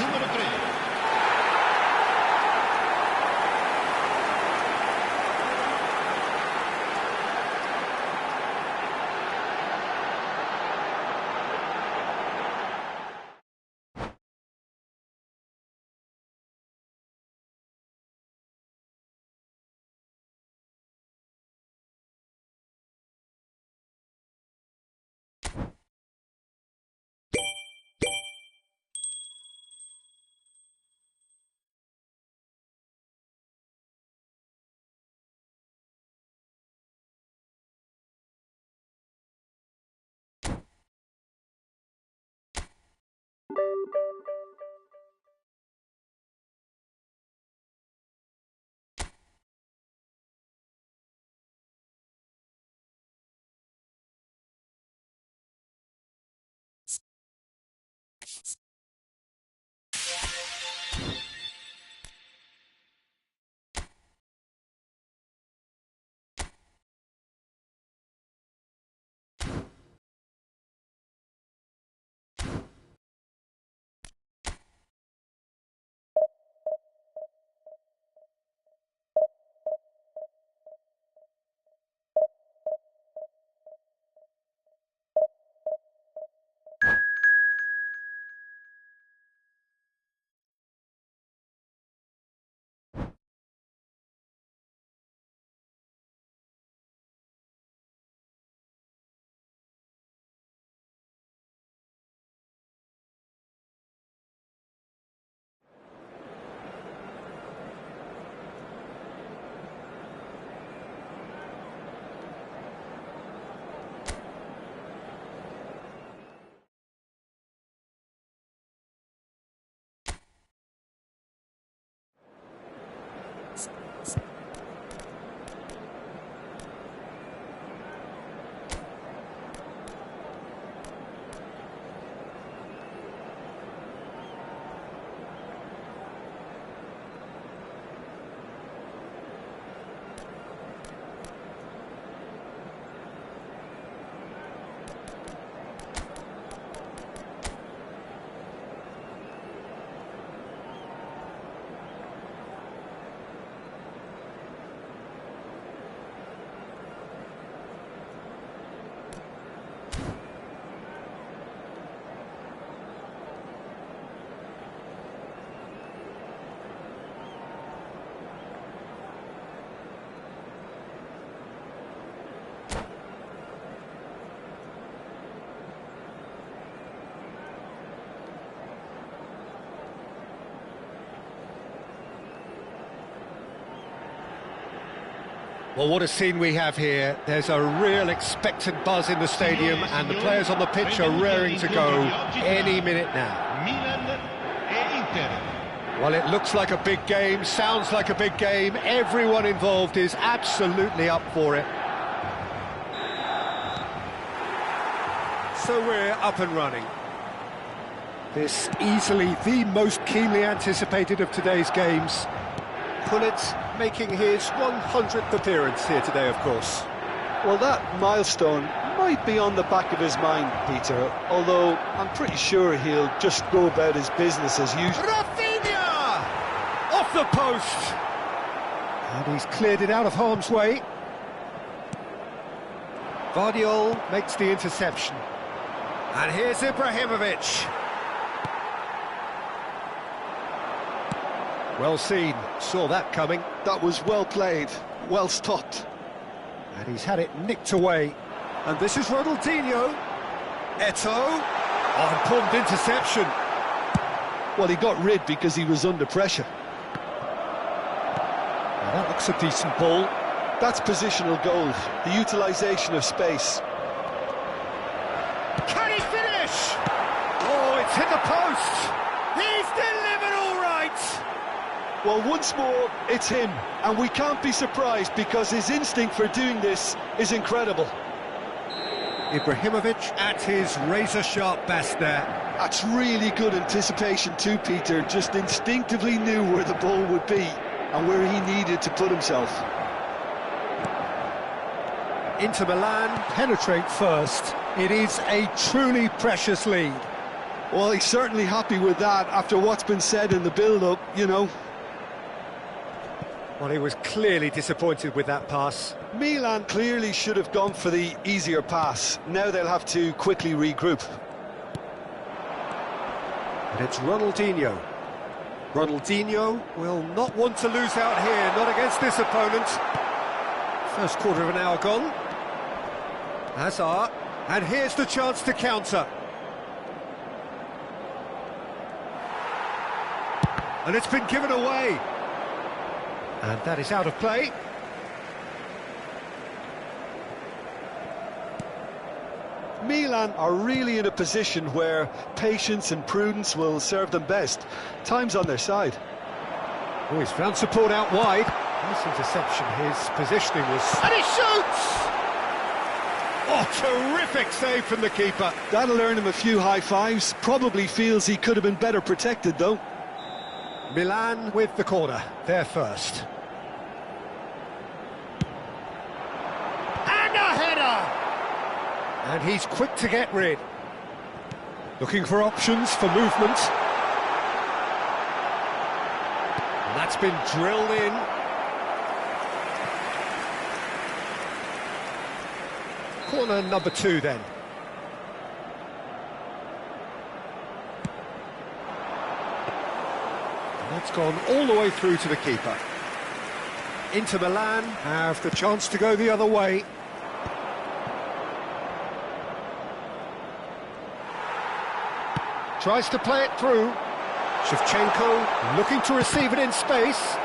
Well, what a scene we have here. There's a real expectant buzz in the stadium, and the players on the pitch are raring to go any minute now. Milan e Inter. Well, it looks like a big game, sounds like a big game. Everyone involved is absolutely up for it. So we're up and running. This easily the most keenly anticipated of today's games. Pullet making his 100th appearance here today, of course. Well, that milestone might be on the back of his mind, Peter, although I'm pretty sure he'll just go about his business as usual. Rafinha! Off the post! And he's cleared it out of harm's way. Vardiol makes the interception. And here's Ibrahimovic. Well seen, saw that coming. That was well played, well stopped. And he's had it nicked away. And this is Ronaldinho. Eto'o. Oh, important interception. Well, he got rid because he was under pressure. Now that looks a decent ball. That's positional goal, the utilisation of space. Can he finish? Oh, it's hit the post. He's delivered all right. Well, once more, it's him, and we can't be surprised because his instinct for doing this is incredible. Ibrahimovic at his razor-sharp best there. That's really good anticipation too, Peter. Just instinctively knew where the ball would be and where he needed to put himself. Inter Milan penetrate first. It is a truly precious lead. Well, he's certainly happy with that after what's been said in the build-up, you know. Well, he was clearly disappointed with that pass. Milan clearly should have gone for the easier pass. Now they'll have to quickly regroup. And it's Ronaldinho. Ronaldinho will not want to lose out here, not against this opponent. First quarter of an hour gone. Hazard, and here's the chance to counter. And it's been given away. And that is out of play. Milan are really in a position where patience and prudence will serve them best. Time's on their side. Oh, he's found support out wide. Nice interception, his positioning was... And he shoots! Oh, terrific save from the keeper. That'll earn him a few high fives. Probably feels he could have been better protected, though. Milan with the corner, they're first. And a header! And he's quick to get rid. Looking for options for movement. And that's been drilled in. Corner number 2 then. And that's gone all the way through to the keeper. Inter Milan have the chance to go the other way. Tries to play it through. Shevchenko looking to receive it in space.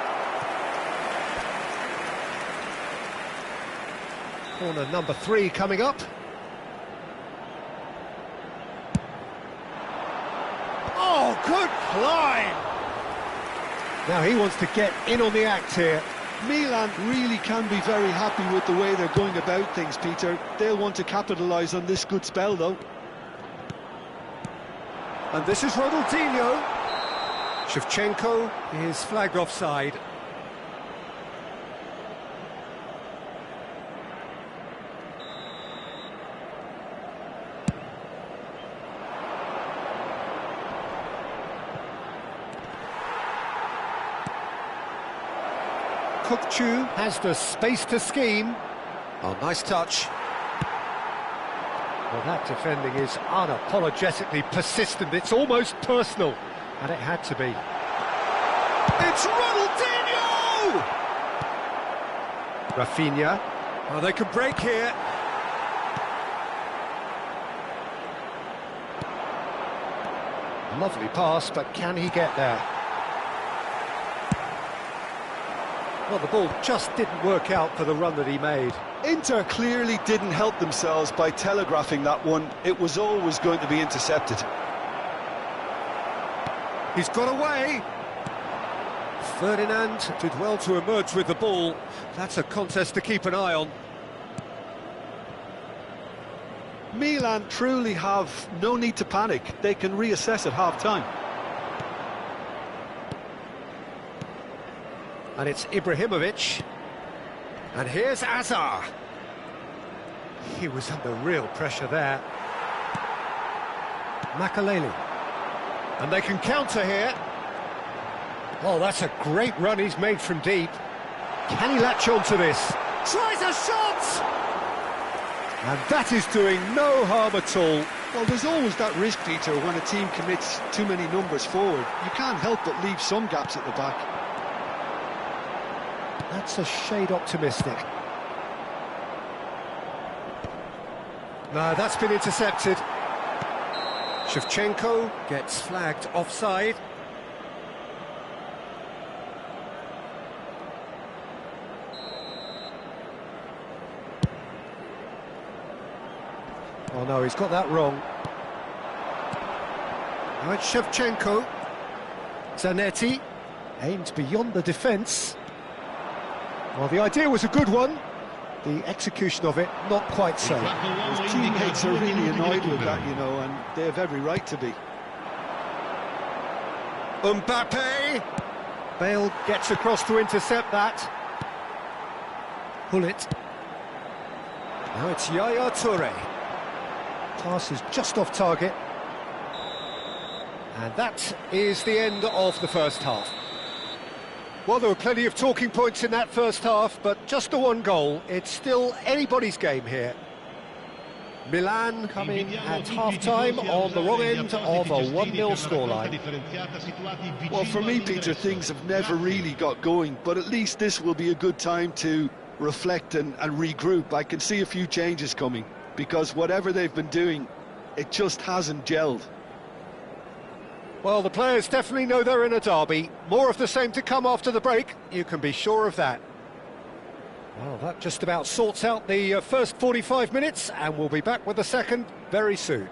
Corner number 3 coming up. Oh, good climb! Now he wants to get in on the act here. Milan really can be very happy with the way they're going about things, Peter. They'll want to capitalise on this good spell, though. And this is Ronaldinho. Shevchenko is flagged offside. Kukçu has the space to scheme. Oh, nice touch. Well, that defending is unapologetically persistent. It's almost personal, and it had to be. It's Ronaldinho! Rafinha. Oh, they can break here. Lovely pass, but can he get there? Well, the ball just didn't work out for the run that he made. Inter clearly didn't help themselves by telegraphing that one. It was always going to be intercepted. He's got away. Ferdinand did well to emerge with the ball. That's a contest to keep an eye on. Milan truly have no need to panic. They can reassess at half-time. And it's Ibrahimovic. And here's Azar. He was under real pressure there. Makaleli. And they can counter here. Oh, that's a great run he's made from deep. Can he latch on to this? Tries a shot! And that is doing no harm at all. Well, there's always that risk, Peter, when a team commits too many numbers forward. You can't help but leave some gaps at the back. That's a shade optimistic. No, that's been intercepted. Shevchenko gets flagged offside. Oh no, he's got that wrong. Now it's Shevchenko. Zanetti aimed beyond the defence. Well, the idea was a good one. The execution of it, not quite so. His teammates are really annoyed with that, you know, and they have every right to be. Mbappe! Bale gets across to intercept that. Hullet. Now it's Yaya Toure. Pass is just off target. And that is the end of the first half. Well, there were plenty of talking points in that first half, but just the one goal. It's still anybody's game here. Milan coming at half-time on the wrong end of a 1-0 scoreline. Well, for me, Peter, things have never really got going, but at least this will be a good time to reflect and regroup. I can see a few changes coming, because whatever they've been doing, it just hasn't gelled. Well, the players definitely know they're in a derby. More of the same to come after the break, you can be sure of that. Well, that just about sorts out the first 45 minutes, and we'll be back with the second very soon.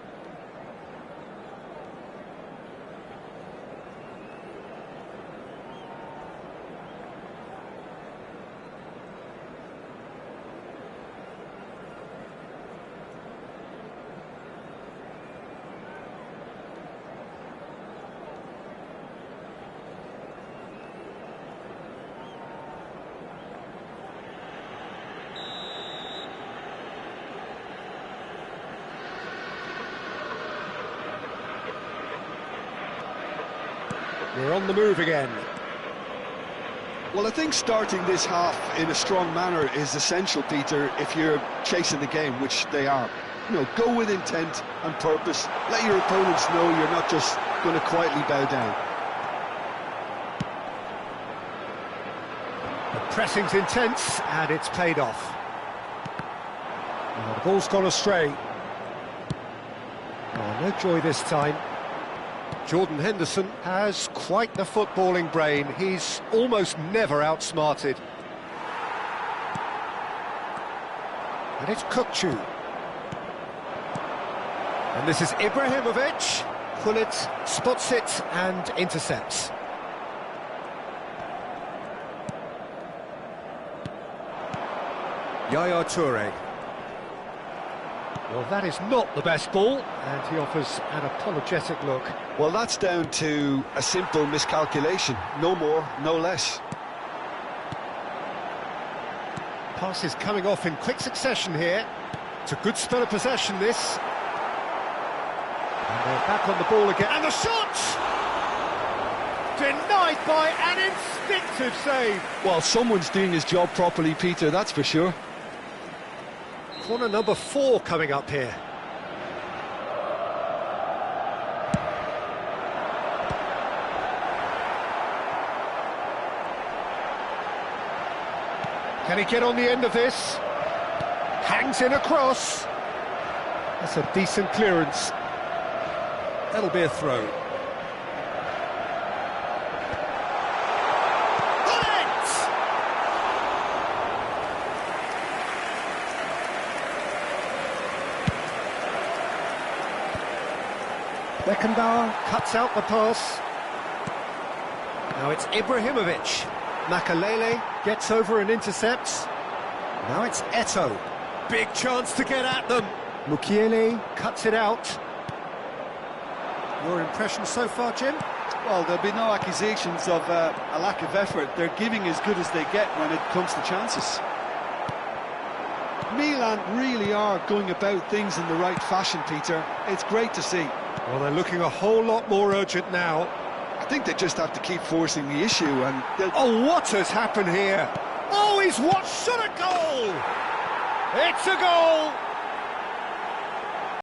We're on the move again. Well, I think starting this half in a strong manner is essential, Peter, if you're chasing the game, which they are. You know, go with intent and purpose. Let your opponents know you're not just going to quietly bow down. The pressing's intense, and it's paid off. Well, the ball's gone astray. Oh, no joy this time. Jordan Henderson has quite the footballing brain. He's almost never outsmarted. And it's Kukçu. And this is Ibrahimovic. Hullet spots it and intercepts. Yaya Toure. Well, that is not the best ball, and he offers an apologetic look. Well, that's down to a simple miscalculation. No more, no less. Pass is coming off in quick succession here. It's a good spell of possession, this. And they're back on the ball again. And the shot! Denied by an instinctive save. Well, someone's doing his job properly, Peter, that's for sure. Corner number 4 coming up here. Can he get on the end of this? Hangs in a cross. That's a decent clearance. That'll be a throw. Beckenbauer cuts out the pass. Now it's Ibrahimovic. Makalele gets over and intercepts. Now it's Eto'o. Big chance to get at them. Mukiele cuts it out. Your impression so far, Jim? Well, there'll be no accusations of a lack of effort. They're giving as good as they get when it comes to chances. Milan really are going about things in the right fashion, Peter. It's great to see. Well, they're looking a whole lot more urgent now. I think they just have to keep forcing the issue and they'll... Oh, what has happened here? Oh, he's what should a goal! It's a goal!